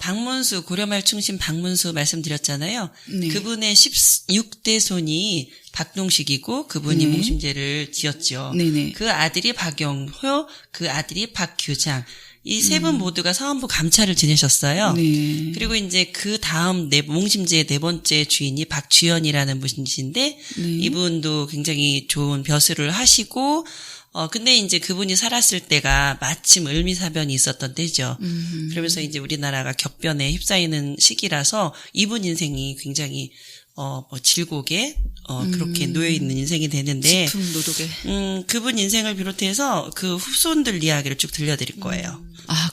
박문수, 고려말 충신 박문수 말씀드렸잖아요. 네. 그분의 16대 손이 박동식이고, 그분이 네. 몽심제를 지었죠. 네네. 그 아들이 박영효, 그 아들이 박규장. 이 세 분 모두가 사원부 감찰을 지내셨어요. 네. 그리고 이제 그 다음 몽심제의 네 번째 주인이 박주연이라는 분이신데, 네. 이분도 굉장히 좋은 벼슬을 하시고, 근데 이제 그분이 살았을 때가 마침 을미사변이 있었던 때죠. 그러면서 이제 우리나라가 격변에 휩싸이는 시기라서 이분 인생이 굉장히, 질곡에, 그렇게 놓여있는 인생이 되는데, 식품 노독에. 그분 인생을 비롯해서 그 후손들 이야기를 쭉 들려드릴 거예요.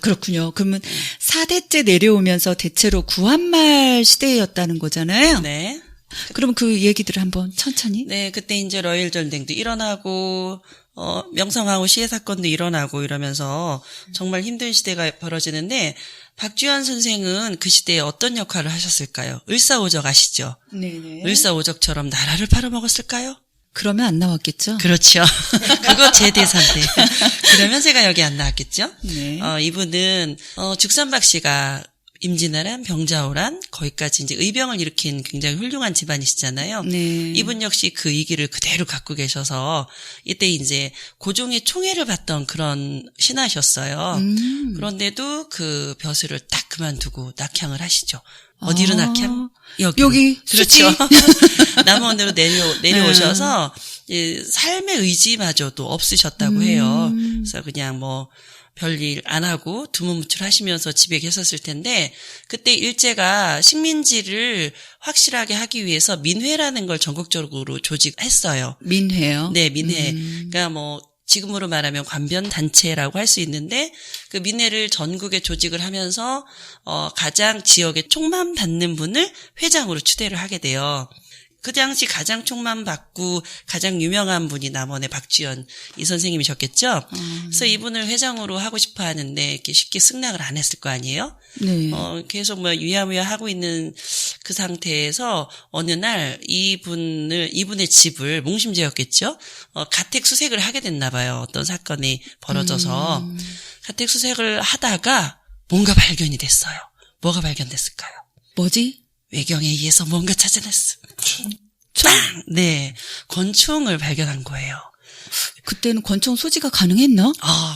그렇군요. 그러면 4대째 내려오면서 대체로 구한말 시대였다는 거잖아요. 네. 그럼 그 얘기들을 한번 천천히. 네, 그때 이제 러일 전쟁도 일어나고, 명성황후 시해 사건도 일어나고 이러면서 정말 힘든 시대가 벌어지는데, 박주연 선생은 그 시대에 어떤 역할을 하셨을까요? 을사오적 아시죠? 네네. 을사오적처럼 나라를 팔아먹었을까요? 그러면 안 나왔겠죠? 그렇죠. 그거 제 대사인데. 그러면 제가 여기 안 나왔겠죠? 네. 이분은, 죽산박 씨가 임진왜란, 병자호란, 거기까지 이제 의병을 일으킨 굉장히 훌륭한 집안이시잖아요. 네. 이분 역시 그 이기를 그대로 갖고 계셔서 이때 이제 고종의 총애를 받던 그런 신하셨어요. 그런데도 그 벼슬을 딱 그만두고 낙향을 하시죠. 어디로 낙향? 여기 그렇죠. 남원으로 내려오셔서 삶의 의지마저도 없으셨다고 해요. 그래서 그냥 뭐 별일 안 하고 두문무출하시면서 집에 계셨을 텐데 그때 일제가 식민지를 확실하게 하기 위해서 민회라는 걸 전국적으로 조직했어요. 민회요? 네, 민회. 그러니까 뭐 지금으로 말하면 관변 단체라고 할 수 있는데 그 민회를 전국에 조직을 하면서 가장 지역에 총만 받는 분을 회장으로 추대를 하게 돼요. 그 당시 가장 총만 받고 가장 유명한 분이 남원의 박주연 이 선생님이셨겠죠. 그래서 이분을 회장으로 하고 싶어 하는데 이렇게 쉽게 승낙을 안 했을 거 아니에요. 네. 계속 뭐 유야무야 하고 있는 그 상태에서 어느 날 이분의 집을 몽심제였겠죠. 가택 수색을 하게 됐나 봐요. 어떤 사건이 벌어져서 가택 수색을 하다가 뭔가 발견이 됐어요. 뭐가 발견됐을까요? 뭐지? 외경에 의해서 뭔가 찾아냈어. 빵! 네. 권총을 발견한 거예요. 그때는 권총 소지가 가능했나?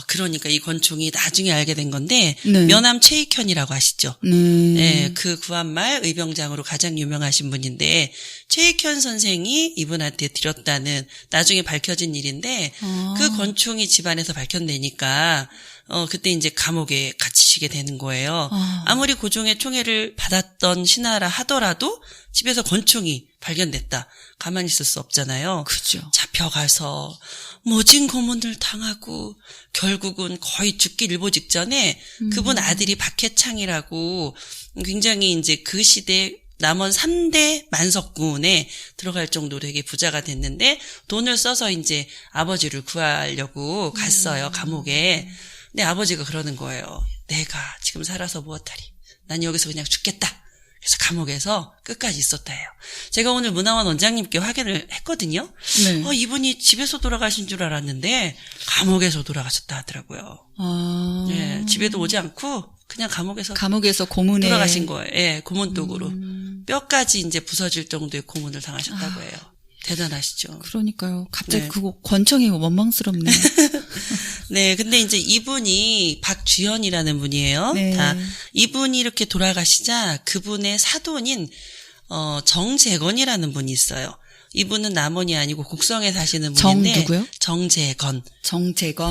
그러니까 이 권총이 나중에 알게 된 건데, 네. 면함 최익현이라고 아시죠? 네. 그 구한말 의병장으로 가장 유명하신 분인데, 최익현 선생이 이분한테 드렸다는 나중에 밝혀진 일인데, 그 권총이 집안에서 발견되니까, 그때 이제 감옥에 갇히시게 되는 거예요. 아무리 고종의 총애를 받았던 신하라 하더라도 집에서 권총이 발견됐다. 가만히 있을 수 없잖아요. 그죠. 잡혀가서 모진 고문을 당하고 결국은 거의 죽기 일보 직전에 그분 아들이 박해창이라고 굉장히 이제 그 시대 남원 3대 만석군에 들어갈 정도로 되게 부자가 됐는데 돈을 써서 이제 아버지를 구하려고 갔어요. 감옥에. 근데 아버지가 그러는 거예요. 내가 지금 살아서 무엇하리. 난 여기서 그냥 죽겠다. 그래서 감옥에서 끝까지 있었다 해요. 제가 오늘 문화원 원장님께 확인을 했거든요. 네. 이분이 집에서 돌아가신 줄 알았는데 감옥에서 돌아가셨다 하더라고요. 네, 집에도 오지 않고 그냥 감옥에서 고문에 돌아가신 거예요. 예, 고문독으로. 뼈까지 이제 부서질 정도의 고문을 당하셨다고 해요. 대단하시죠. 그러니까요. 갑자기 네. 그거 권총이 원망스럽네. 네, 근데 이제 이분이 박주연이라는 분이에요. 네. 이분이 이렇게 돌아가시자 그분의 사돈인 정재건이라는 분이 있어요. 이분은 남원이 아니고 곡성에 사시는 분인데 누구요? 정재건.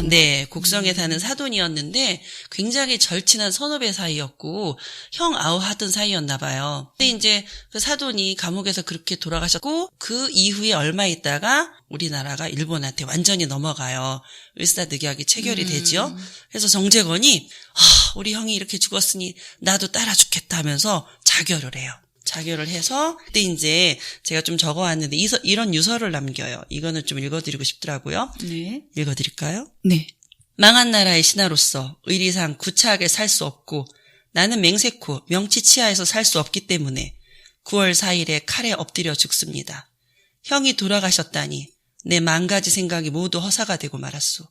네, 곡성에 사는 사돈이었는데 굉장히 절친한 선후배 사이였고 형 아우하던 사이였나 봐요. 근데 이제 그 사돈이 감옥에서 그렇게 돌아가셨고 그 이후에 얼마 있다가 우리나라가 일본한테 완전히 넘어가요. 을사늑약이 체결이 되죠. 그래서 정재건이 우리 형이 이렇게 죽었으니 나도 따라 죽겠다 하면서 자결을 해요. 자결을 해서 그때 이제 제가 좀 적어왔는데 이런 유서를 남겨요. 이거는 좀 읽어드리고 싶더라고요. 네. 읽어드릴까요? 네. 망한 나라의 신하로서 의리상 구차하게 살 수 없고 나는 맹세코 명치 치하에서 살 수 없기 때문에 9월 4일에 칼에 엎드려 죽습니다. 형이 돌아가셨다니 내 만가지 생각이 모두 허사가 되고 말았소.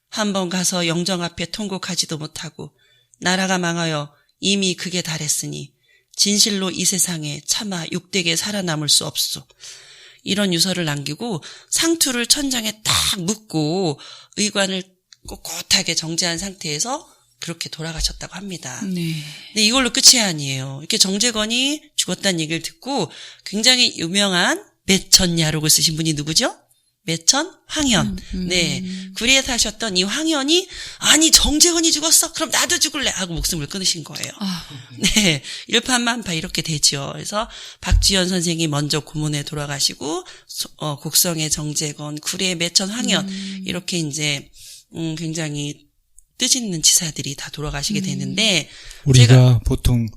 한번 가서 영정 앞에 통곡하지도 못하고 나라가 망하여 이미 극에 달했으니 진실로 이 세상에 차마 육되게 살아남을 수 없소. 이런 유서를 남기고 상투를 천장에 딱 묶고 의관을 꼿꼿하게 정지한 상태에서 그렇게 돌아가셨다고 합니다. 네. 근데 이걸로 끝이 아니에요. 이렇게 정재건이 죽었다는 얘기를 듣고 굉장히 유명한 매천야록을 쓰신 분이 누구죠? 매천 황현. 네. 구리에 사셨던 이 황현이 아니 정재건이 죽었어? 그럼 나도 죽을래 하고 목숨을 끊으신 거예요. 네. 일파만파 이렇게 되죠. 그래서 박주연 선생이 먼저 고문에 돌아가시고 곡성의 정재건, 구리의 매천 황현 이렇게 이제 굉장히 뜻있는 지사들이 다 돌아가시게 되는데 우리가 보통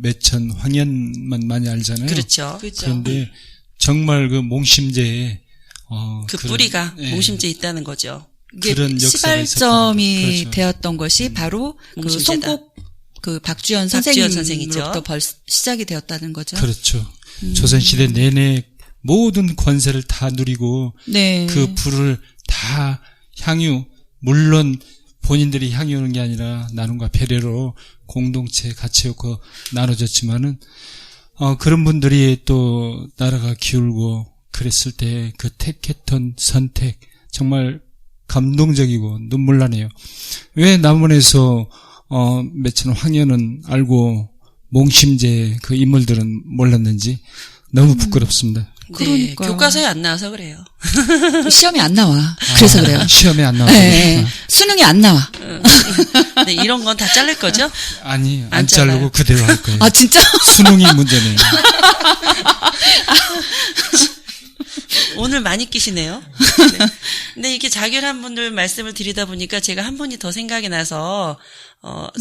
매천 황현만 많이 알잖아요. 그렇죠. 그런데 정말 그 몽심제에 그 그런, 뿌리가 예. 몽심제에 있다는 거죠. 이게 그런 역사가 시발점이 있었다는 거죠. 되었던 것이 바로 그 몽심제다. 송곡 그 박주연 박주연 선생님으로부터 시작이 되었다는 거죠. 그렇죠. 조선시대 내내 모든 권세를 다 누리고 네. 그 부를 다 향유, 물론 본인들이 향유하는 게 아니라 나눔과 배려로 공동체 가치였고 나눠졌지만은 그런 분들이 또 나라가 기울고 그랬을 때 그 택했던 선택 정말 감동적이고 눈물 나네요. 왜 남원에서 매천 황현은 알고 몽심제 그 인물들은 몰랐는지 너무 부끄럽습니다. 네, 그러니까요. 교과서에 안 나와서 그래요. 시험이 안 나와. 그래서 그래요. 시험에 안 나와요. 네. 수능이 안 나와. 네, 이런 건 다 자를 거죠? 아니, 안 안 자르고 그대로 할 거예요. 아 진짜? 수능이 문제네요. 오늘 많이 끼시네요. 네. 근데 이렇게 자결한 분들 말씀을 드리다 보니까 제가 한 분이 더 생각이 나서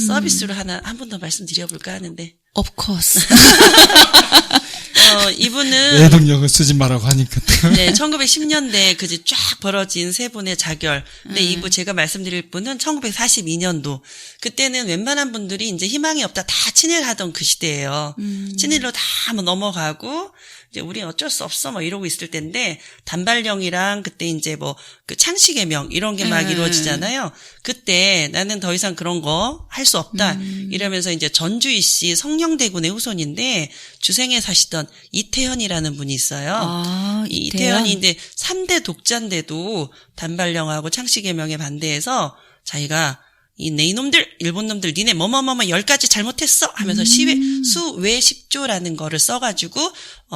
서비스로 한 분 더 말씀드려볼까 하는데 Of course. 이분은 애동력을 쓰지 말라고 하니까. 네, 1910년대 그제 쫙 벌어진 세 분의 자결. 근데 이분 제가 말씀드릴 분은 1942년도. 그때는 웬만한 분들이 이제 희망이 없다 다 친일하던 그 시대예요. 친일로 다 한번 넘어가고 이제 우리 어쩔 수 없어 뭐 이러고 있을 때인데 단발령이랑 그때 이제 뭐 그 창씨개명 이런 게 막 이루어지잖아요. 그때 나는 더 이상 그런 거 할 수 없다 이러면서 이제 전주희 씨 성령대군의 후손인데 주생에 사시던 이태현이라는 분이 있어요. 아, 이 이태현? 이태현이 이제 3대 독자인데도 단발령하고 창씨개명에 반대해서 자기가 내 이놈들 일본 놈들 니네 뭐뭐뭐뭐 10가지 잘못했어 하면서 수외 10조라는 거를 써가지고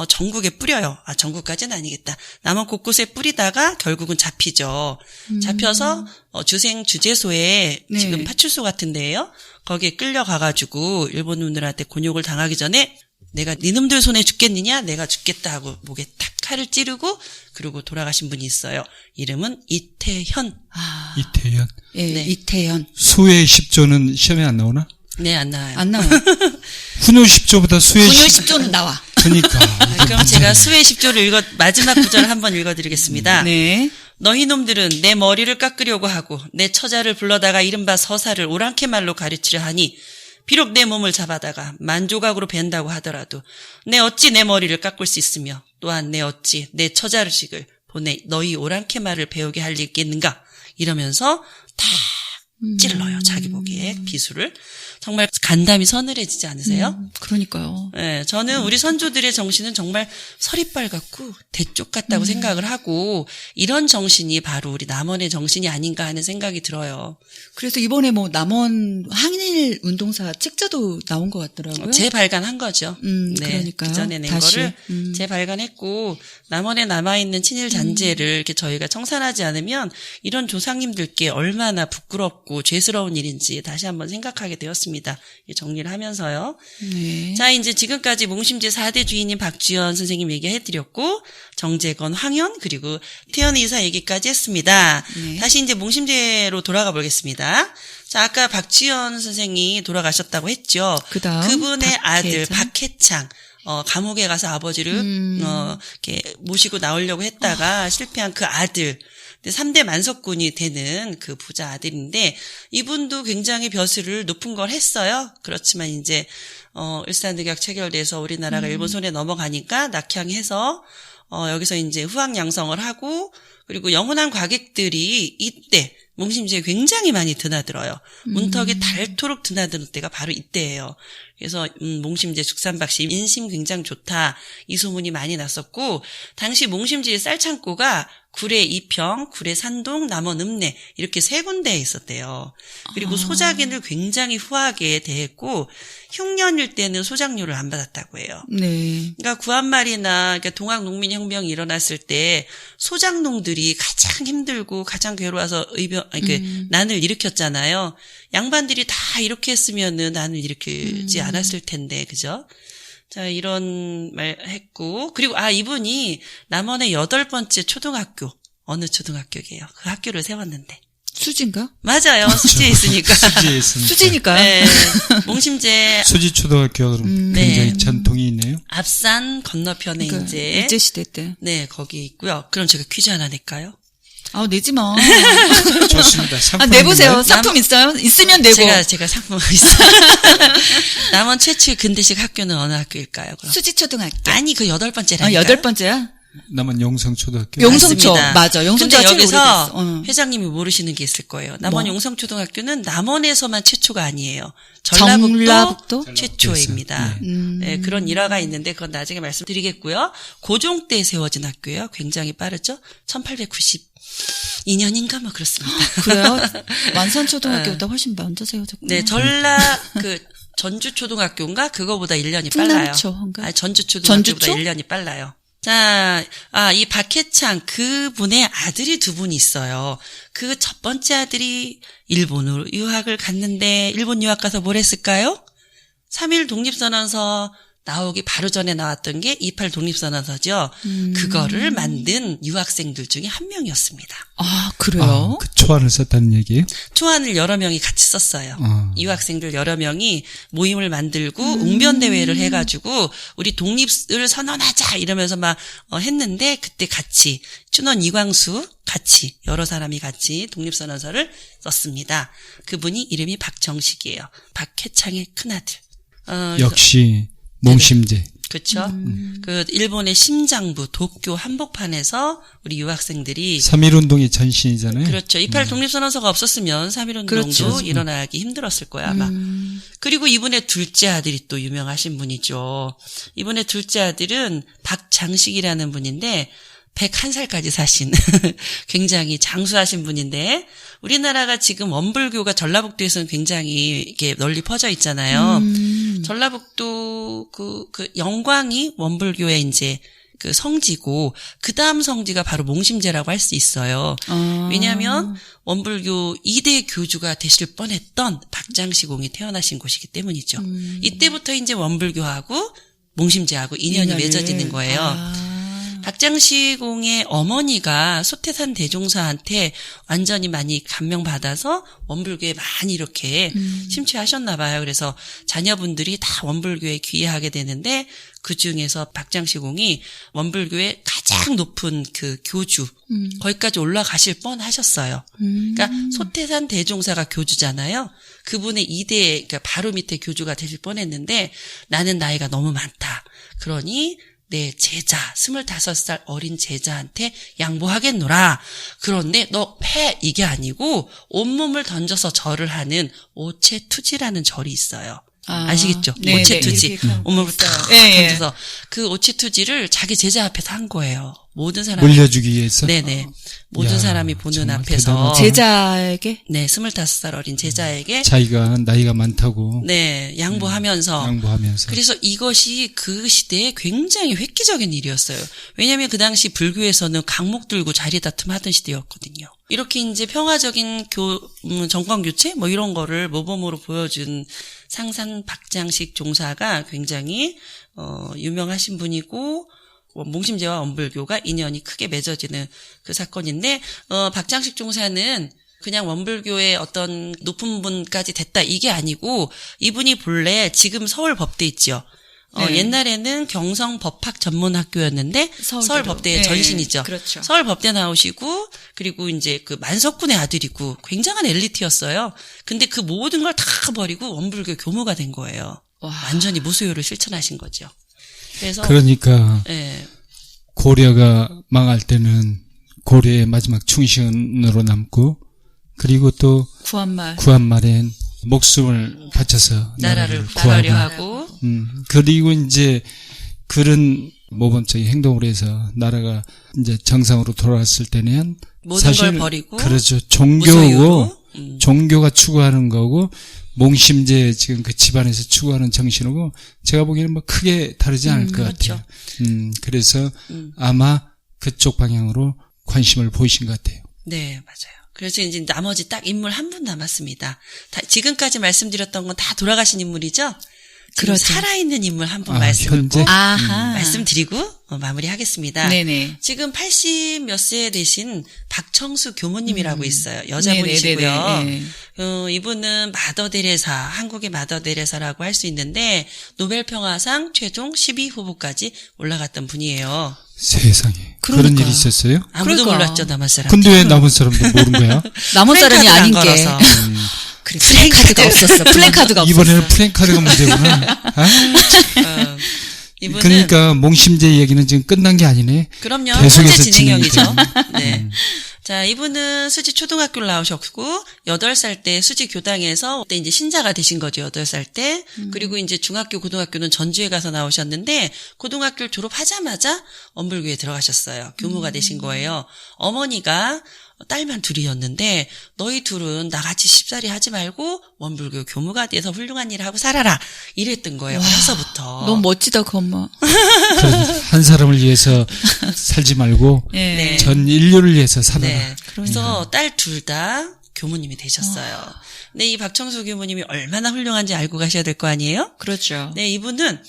전국에 뿌려요. 아 전국까지는 아니겠다. 남원 곳곳에 뿌리다가 결국은 잡히죠. 잡혀서 주생 주재소에 네. 지금 파출소 같은 데예요. 거기에 끌려가가지고 일본 놈들한테 곤욕을 당하기 전에 내가 니놈들 손에 죽겠느냐 내가 죽겠다 하고 목에 탁 칼을 찌르고 그리고 돌아가신 분이 있어요. 이름은 이태현. 이태현. 예, 네. 이태현. 수의 10조는 시험에 안 나오나? 네, 안 나와요. 안 나와요. 훈요 10조보다 수의 분열 10조. 10조는 나와. 그러니까. 그럼 제가 수의 10조를 마지막 구절을 한번 읽어드리겠습니다. 네. 너희 놈들은 내 머리를 깎으려고 하고 내 처자를 불러다가 이른바 서사를 오랑캐 말로 가르치려 하니 비록 내 몸을 잡아다가 만조각으로 벤다고 하더라도 내 어찌 내 머리를 깎을 수 있으며 또한 내 어찌 내 처자식을 보내 너희 오랑캐 말을 배우게 할 리 있겠는가 이러면서 다 찔러요. 자기 보기에 비수를. 정말 간담이 서늘해지지 않으세요? 그러니까요. 네, 저는 우리 선조들의 정신은 정말 서리빨 같고 대쪽 같다고 생각을 하고 이런 정신이 바로 우리 남원의 정신이 아닌가 하는 생각이 들어요. 그래서 이번에 뭐 남원 항일 운동사 책자도 나온 것 같더라고요. 재발간한 거죠. 네, 그러니까요. 그전에 낸 다시. 거를 재발간했고 남원에 남아있는 친일 잔재를 이렇게 저희가 청산하지 않으면 이런 조상님들께 얼마나 부끄럽고 죄스러운 일인지 다시 한번 생각하게 되었습니다. 정리를 하면서요. 네. 자, 이제 지금까지 몽심제 4대 주인인 박지연 선생님 얘기해드렸고 정재건, 황현 그리고 태연 이사 얘기까지 했습니다. 네. 다시 이제 몽심제로 돌아가 보겠습니다. 자, 아까 박지연 선생이 돌아가셨다고 했죠. 그다음 그분의 아들 박해창. 박해창. 감옥에 가서 아버지를 이렇게 모시고 나오려고 했다가 실패한 그 아들. 3대 만석군이 되는 그 부자 아들인데 이분도 굉장히 벼슬을 높은 걸 했어요. 그렇지만 이제 일산득약 체결돼서 우리나라가 일본 손에 넘어가니까 낙향해서 여기서 이제 후황양성을 하고 그리고 영원한 과객들이 이때 몽심제에 굉장히 많이 드나들어요. 문턱이 닳도록 드나드는 때가 바로 이때예요. 그래서 몽심제 죽산박씨 인심 굉장히 좋다 이 소문이 많이 났었고 당시 몽심제의 쌀창고가 구례 이평, 구례 산동, 남원 읍내 이렇게 3군데에 있었대요. 그리고 소작인을 굉장히 후하게 대했고 흉년일 때는 소작료를 안 받았다고 해요. 네. 그러니까 구한말이나 그러니까 동학 농민혁명이 일어났을 때 소작농들이 가장 힘들고 가장 괴로워서 난을 일으켰잖아요. 양반들이 다 이렇게 했으면은 난을 일으키지 않았을 텐데, 그죠? 자, 이런 말 했고, 그리고 이분이 남원의 8번째 초등학교, 어느 초등학교게요? 그 학교를 세웠는데. 수지인가? 맞아요. 수지에 있으니까. 수지에 있으니까. 수지니까. 네. 몽심제. 수지초등학교가 그럼 굉장히 네. 전통이 있네요. 앞산 건너편에 그러니까 이제. 일제시대 때. 네, 거기 있고요. 그럼 제가 퀴즈 하나 낼까요? 내지 마. 좋습니다. 상품 내보세요. 있나요? 상품 있어요? 있으면 내고. 제가 상품 있어요. 남원 최초의 근대식 학교는 어느 학교일까요? 그럼? 수지초등학교. 아니, 그 8번째라니까요. 8번째야? 남원 용성초등학교. 용성초. 맞습니다. 맞아. 용성초가 근데 제일 여기서 오래됐어. 회장님이 모르시는 게 있을 거예요. 남원 뭐? 용성초등학교는 남원에서만 최초가 아니에요. 전라북도? 전라북도 최초입니다. 네. 네, 그런 일화가 있는데 그건 나중에 말씀드리겠고요. 고종 때 세워진 학교예요. 굉장히 빠르죠. 1892년인가 뭐 그렇습니다. 그래요? 완산초등학교보다 훨씬 먼저 세워졌구나. 네, 전주초등학교인가? 그거보다 1년이 빨라요. 충남초인가? 전주초등학교보다 전주초? 1년이 빨라요. 자, 이 박해창 그분의 아들이 2분이 있어요. 그 첫 번째 아들이 일본으로 유학을 갔는데 일본 유학 가서 뭘 했을까요? 3.1 독립선언서 나오기 바로 전에 나왔던 게 28 독립선언서죠. 그거를 만든 유학생들 중에 한 명이었습니다. 그래요? 그 초안을 썼다는 얘기예요? 초안을 여러 명이 같이 썼어요. 유학생들 여러 명이 모임을 만들고 웅변대회를 해가지고 우리 독립을 선언하자 이러면서 막 했는데 그때 같이 춘원 이광수 같이 여러 사람이 같이 독립선언서를 썼습니다. 그분이 이름이 박정식이에요. 박해창의 큰아들. 역시 몽심제. 그렇죠. 그 일본의 심장부 도쿄 한복판에서 우리 유학생들이 3.1운동의 전신이잖아요. 그렇죠. 28 독립선언서가 없었으면 3.1운동도 그렇죠. 일어나기 힘들었을 거야 아마. 그리고 이분의 둘째 아들이 또 유명하신 분이죠. 이분의 둘째 아들은 박장식이라는 분인데 101살까지 사신 굉장히 장수하신 분인데 우리나라가 지금 원불교가 전라북도에서는 굉장히 이렇게 널리 퍼져 있잖아요. 전라북도 그 영광이 원불교의 이제 그 성지고 그 다음 성지가 바로 몽심제라고 할 수 있어요. 왜냐하면 원불교 2대 교주가 되실 뻔했던 박장시공이 태어나신 곳이기 때문이죠. 이때부터 이제 원불교하고 몽심제하고 인연이 맺어지는 거예요. 박장시공의 어머니가 소태산 대종사한테 완전히 많이 감명받아서 원불교에 많이 이렇게 심취하셨나 봐요. 그래서 자녀분들이 다 원불교에 귀의하게 되는데 그중에서 박장시공이 원불교의 가장 높은 그 교주 거기까지 올라가실 뻔하셨어요. 그러니까 소태산 대종사가 교주잖아요. 그분의 2대, 그러니까 바로 밑에 교주가 되실 뻔했는데 나는 나이가 너무 많다. 그러니 내 제자, 25살 어린 제자한테 양보하겠노라. 그런데 너 해! 이게 아니고 온몸을 던져서 절을 하는 오체투지라는 절이 있어요. 아시겠죠? 네, 오체투지. 네. 온몸을 탁 네, 던져서 그 오체투지를 자기 제자 앞에서 한 거예요. 모든 사람이. 물려주기 위해서. 네네. 모든 야, 사람이 보는 정말 앞에서. 대단하다. 제자에게? 네, 25살 어린 제자에게. 자기가 나이가 많다고. 네, 양보하면서. 양보하면서. 그래서 이것이 그 시대에 굉장히 획기적인 일이었어요. 왜냐하면 그 당시 불교에서는 강목 들고 자리 다툼하던 시대였거든요. 이렇게 이제 평화적인 정권 교체 뭐 이런 거를 모범으로 보여준 상산 박장식 종사가 굉장히 유명하신 분이고 몽심제와 원불교가 인연이 크게 맺어지는 그 사건인데 박장식 종사는 그냥 원불교의 어떤 높은 분까지 됐다 이게 아니고 이분이 본래 지금 서울 법대 있죠. 네. 옛날에는 경성 법학 전문학교였는데 서울 법대의 네. 전신이죠. 그렇죠. 서울 법대 나오시고 그리고 이제 그 만석군의 아들이고 굉장한 엘리트였어요. 근데 그 모든 걸 다 버리고 원불교 교무가 된 거예요. 완전히 무소유를 실천하신 거죠. 그래서 그러니까 예. 고려가 망할 때는 고려의 마지막 충신으로 남고 그리고 또 구한말엔 목숨을 바쳐서 나라를 구하고 구하려 하고 그리고 이제 그런 모범적인 행동을 해서 나라가 이제 정상으로 돌아왔을 때는 모든 사실 걸 버리고 그렇죠. 종교고 종교가 추구하는 거고 몽심제 지금 그 집안에서 추구하는 정신이고 제가 보기에는 뭐 크게 다르지 않을 것 그렇죠. 같아요. 그래서 아마 그쪽 방향으로 관심을 보이신 것 같아요. 네, 맞아요. 그래서 이제 나머지 딱 인물 한 분 남았습니다. 지금까지 말씀드렸던 건 다 돌아가신 인물이죠? 지금 그렇죠. 살아있는 인물 한 분 현재? 말씀드리고 마무리하겠습니다. 네네. 지금 80 몇 세 되신 박청수 교모님이라고 있어요. 여자분이시고요. 네네네. 이분은 마더데레사, 한국의 마더데레사라고 할 수 있는데 노벨 평화상 최종 12후보까지 올라갔던 분이에요. 세상에 그러니까. 그런 일이 있었어요? 아무도 그러니까. 몰랐죠, 남한 사람. 근데 왜 남은 사람도 모른 거야? 남은 사람이 아닌 게. 걸어서. 그래, 플랜카드가 없었어. 플랜카드가 없었어. 이번에는 플랜카드가 문제구나. 아? 이분은 그러니까 몽심제 얘기는 지금 끝난 게 아니네. 그럼요. 계속해서 현재 진행형이죠. 진행이 네. 자, 이분은 수지 초등학교를 나오셨고 8살 때 수지 교당에서 그때 이제 신자가 되신 거죠. 8살 때. 그리고 이제 중학교, 고등학교는 전주에 가서 나오셨는데 고등학교를 졸업하자마자 원불교에 들어가셨어요. 교무가 되신 거예요. 어머니가 딸만 둘이었는데 너희 둘은 나같이 쉽사리 하지 말고 원불교 교무가 돼서 훌륭한 일을 하고 살아라. 이랬던 거예요. 어려서부터. 너무 멋지다, 그 엄마. 한 사람을 위해서 살지 말고 네. 전 인류를 위해서 살아라. 네. 그래서 딸 둘 다 교무님이 되셨어요. 근데 이 박청수 교무님이 얼마나 훌륭한지 알고 가셔야 될 거 아니에요? 그렇죠. 네, 이분은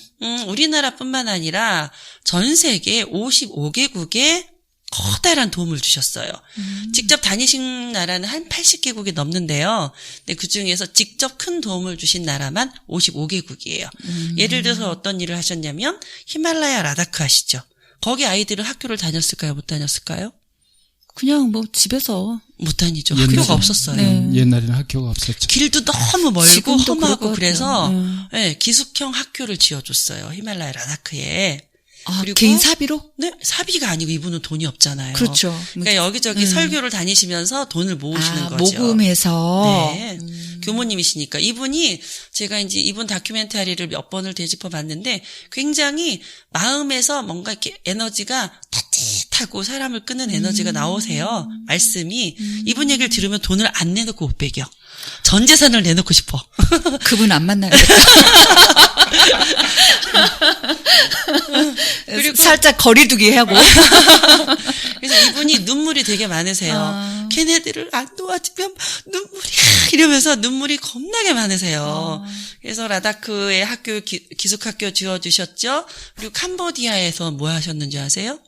우리나라뿐만 아니라 전 세계 55개국에 커다란 도움을 주셨어요. 직접 다니신 나라는 한 80개국이 넘는데요. 근데 그중에서 직접 큰 도움을 주신 나라만 55개국이에요. 예를 들어서 어떤 일을 하셨냐면 히말라야 라다크 아시죠? 거기 아이들은 학교를 다녔을까요? 못 다녔을까요? 그냥 뭐 집에서. 못 다니죠. 옛날에. 학교가 없었어요. 네. 옛날에는 학교가 없었죠. 길도 너무 멀고 지금도 그럴 험하고 것 그래서 같아요. 네, 기숙형 학교를 지어줬어요. 히말라야 라다크에. 아, 그리고 개인 사비로? 네, 사비가 아니고 이분은 돈이 없잖아요. 그렇죠. 그러니까 여기저기 설교를 다니시면서 돈을 모으시는 거죠. 모금해서. 네. 교모님이시니까. 이분이 제가 이제 이분 다큐멘터리를 몇 번을 되짚어 봤는데 굉장히 마음에서 뭔가 이렇게 에너지가 따뜻하고 사람을 끄는 에너지가 나오세요. 말씀이. 이분 얘기를 들으면 돈을 안 내놓고 못 베겨. 전 재산을 내놓고 싶어. 그분 안 만나야겠다. 그리고 살짝 거리두기 하고. 그래서 이분이 눈물이 되게 많으세요. 걔네들을 안 도와주면 눈물이 이러면서 눈물이 겁나게 많으세요. 그래서 라다크의 학교 기숙학교 지어주셨죠. 그리고 캄보디아에서 뭐 하셨는지 아세요?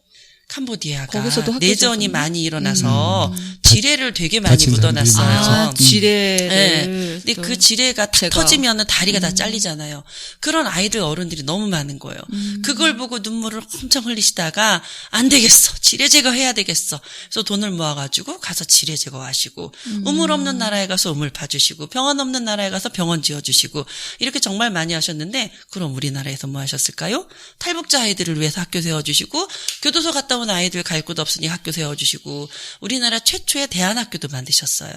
캄보디아가 거기서도 학교 내전이 줬군요. 많이 일어나서 지뢰를 되게 많이 다친 사람들이 묻어놨어요. 많죠. 지뢰를. 네. 근데 또 그 지뢰가 탁 제가- 터지면은 다리가 다 잘리잖아요. 그런 아이들 어른들이 너무 많은 거예요. 그걸 보고 눈물을 엄청 흘리시다가 안 되겠어. 지뢰 제거해야 되겠어. 그래서 돈을 모아가지고 가서 지뢰 제거하시고 우물 없는 나라에 가서 우물 파주시고 병원 없는 나라에 가서 병원 지어주시고 이렇게 정말 많이 하셨는데 그럼 우리나라에서 뭐 하셨을까요? 탈북자 아이들을 위해서 학교 세워주시고 교도소 갔다 온 아이들 갈 곳 없으니 학교 세워주시고 우리나라 최초의 대안학교도 만드셨어요.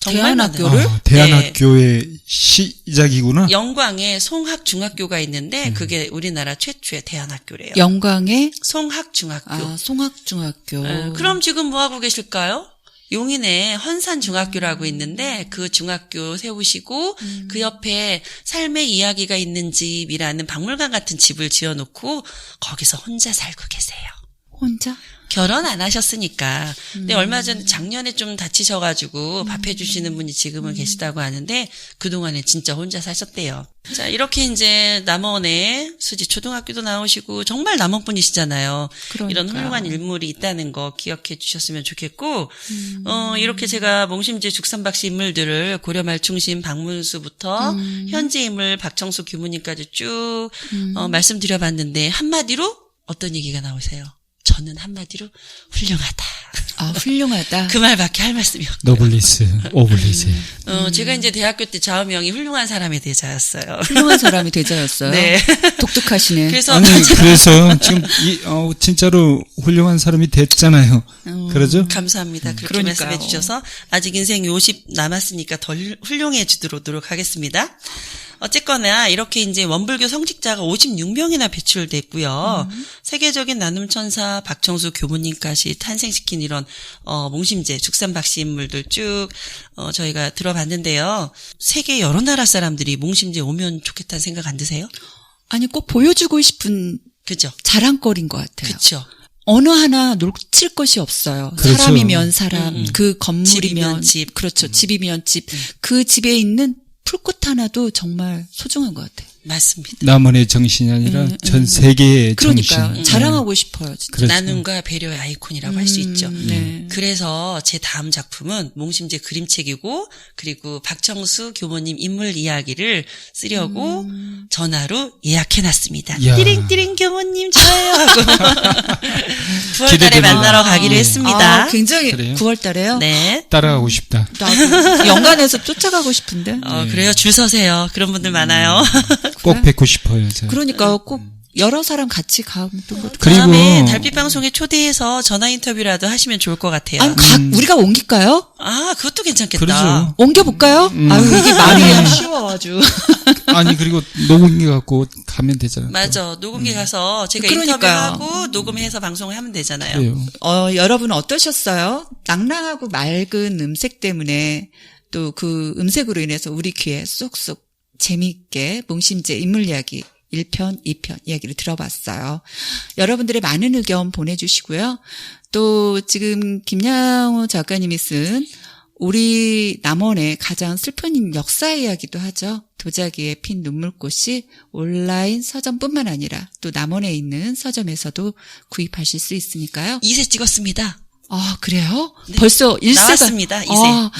정말 대안학교를? 많아요. 대안학교의 시작이구나. 영광에 송학중학교가 있는데 그게 우리나라 최초의 대안학교래요. 영광의 송학중학교. 송학중학교. 그럼 지금 뭐 하고 계실까요? 용인에 헌산중학교라고 있는데 그 중학교 세우시고 그 옆에 삶의 이야기가 있는 집이라는 박물관 같은 집을 지어놓고 거기서 혼자 살고 계세요. 혼자? 결혼 안 하셨으니까. 근데 얼마 전 작년에 좀 다치셔가지고 밥 해주시는 분이 지금은 계시다고 하는데 그동안에 진짜 혼자 사셨대요. 자, 이렇게 이제 남원에 수지 초등학교도 나오시고 정말 남원 분이시잖아요. 그러니까요. 이런 훌륭한 인물이 있다는 거 기억해 주셨으면 좋겠고, 이렇게 제가 몽심제 죽산박씨 인물들을 고려말 충신 박문수부터 현재 인물 박청수 교무님까지 쭉 말씀드려봤는데 한마디로 어떤 얘기가 나오세요? 저는 한마디로 훌륭하다. 아, 훌륭하다. 그 말밖에 할 말씀이 없어요. 노블리스, 오블리스. 제가 이제 대학교 때 좌우명이 훌륭한 사람의 대자였어요. 훌륭한 사람이 대자였어요. 네. 독특하시네. 그래서 아니, 그래서 지금 진짜로 훌륭한 사람이 됐잖아요. 그러죠? 감사합니다. 그렇게 그러니까요. 말씀해 주셔서 아직 인생 50 남았으니까 더 훌륭해지도록 하겠습니다. 어쨌거나 이렇게 이제 원불교 성직자가 56명이나 배출됐고요. 세계적인 나눔천사 박청수 교무님까지 탄생시킨 이런 몽심제 죽산박씨 인물들 쭉 저희가 들어봤는데요. 세계 여러 나라 사람들이 몽심제 오면 좋겠다는 생각 안 드세요? 아니, 꼭 보여주고 싶은 그죠? 자랑거리인 것 같아요. 그렇죠. 어느 하나 놓칠 것이 없어요. 그렇죠. 사람이면 사람, 그 건물이면 집이면 집. 그렇죠. 집이면 집. 그 집에 있는 풀꽃 하나도 정말 소중한 것 같아요. 맞습니다. 남원의 정신이 아니라 전 세계의 그러니까요. 정신. 자랑하고 싶어요. 진짜. 그렇죠. 나눔과 배려의 아이콘이라고 할 수 있죠. 네. 그래서 제 다음 작품은 몽심제 그림책이고 그리고 박청수 교모님 인물 이야기를 쓰려고 전화로 예약해놨습니다. 이야. 띠링띠링 교모님 좋아요 하고 9월달에 기대됩니다. 만나러 가기로 네. 했습니다. 아, 굉장히 그래요? 9월 달에요? 네. 따라가고 싶다. 나도 연간에서 쫓아가고 싶은데. 그래요. 줄 서세요. 그런 분들 많아요. 꼭 뵙고 싶어요. 저. 그러니까 꼭 여러 사람 같이 가면 또 뭐. 그리고 다음에 달빛 방송에 초대해서 전화 인터뷰라도 하시면 좋을 것 같아요. 아니, 우리가 옮길까요? 아, 그것도 괜찮겠다. 그러죠. 옮겨볼까요? 아유, 이게 말이 쉬워, 아주. 아니 그리고 녹음기 갖고 가면 되잖아요. 맞아. 녹음기 가서 제가 그러니까요. 인터뷰하고 녹음해서 방송을 하면 되잖아요. 그래요. 여러분 어떠셨어요? 낭랑하고 맑은 음색 때문에 또 그 음색으로 인해서 우리 귀에 쏙쏙 재미있게 몽심제 인물 이야기 1편, 2편 이야기를 들어봤어요. 여러분들의 많은 의견 보내주시고요. 또 지금 김양호 작가님이 쓴 우리 남원의 가장 슬픈 역사 이야기도 하죠. 도자기에 핀 눈물꽃이 온라인 서점뿐만 아니라 또 남원에 있는 서점에서도 구입하실 수 있으니까요. 2세 찍었습니다. 아, 그래요? 네. 벌써 1세가 나왔습니다. 2세.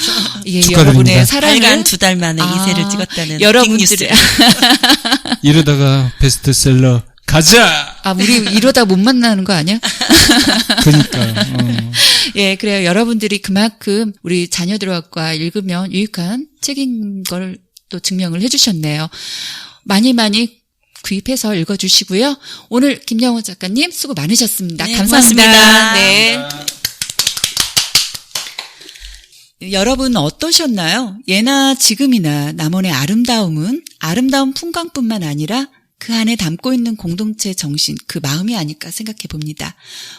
예, 축하드립니다. 여러분의 사랑을 발간 2달 만에 2세를 찍었다는 여러분들의 이러다가 베스트셀러 가자. 우리 이러다 못 만나는 거 아니야? 그러니까. 예, 그래요. 여러분들이 그만큼 우리 자녀들과 읽으면 유익한 책인 걸 또 증명을 해주셨네요. 많이 구입해서 읽어주시고요. 오늘 김영호 작가님 수고 많으셨습니다. 네, 감사합니다. 고맙습니다. 네. 여러분 어떠셨나요? 예나 지금이나 남원의 아름다움은 아름다운 풍광뿐만 아니라 그 안에 담고 있는 공동체 정신, 그 마음이 아닐까 생각해 봅니다.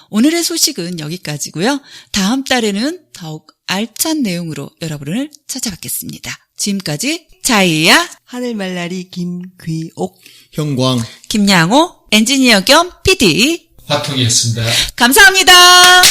오늘의 소식은 여기까지고요. 다음 달에는 더욱 알찬 내용으로 여러분을 찾아뵙겠습니다. 지금까지 자이야 하늘말라리 김귀옥 형광 김양호 엔지니어 겸 PD 화통이었습니다. 감사합니다.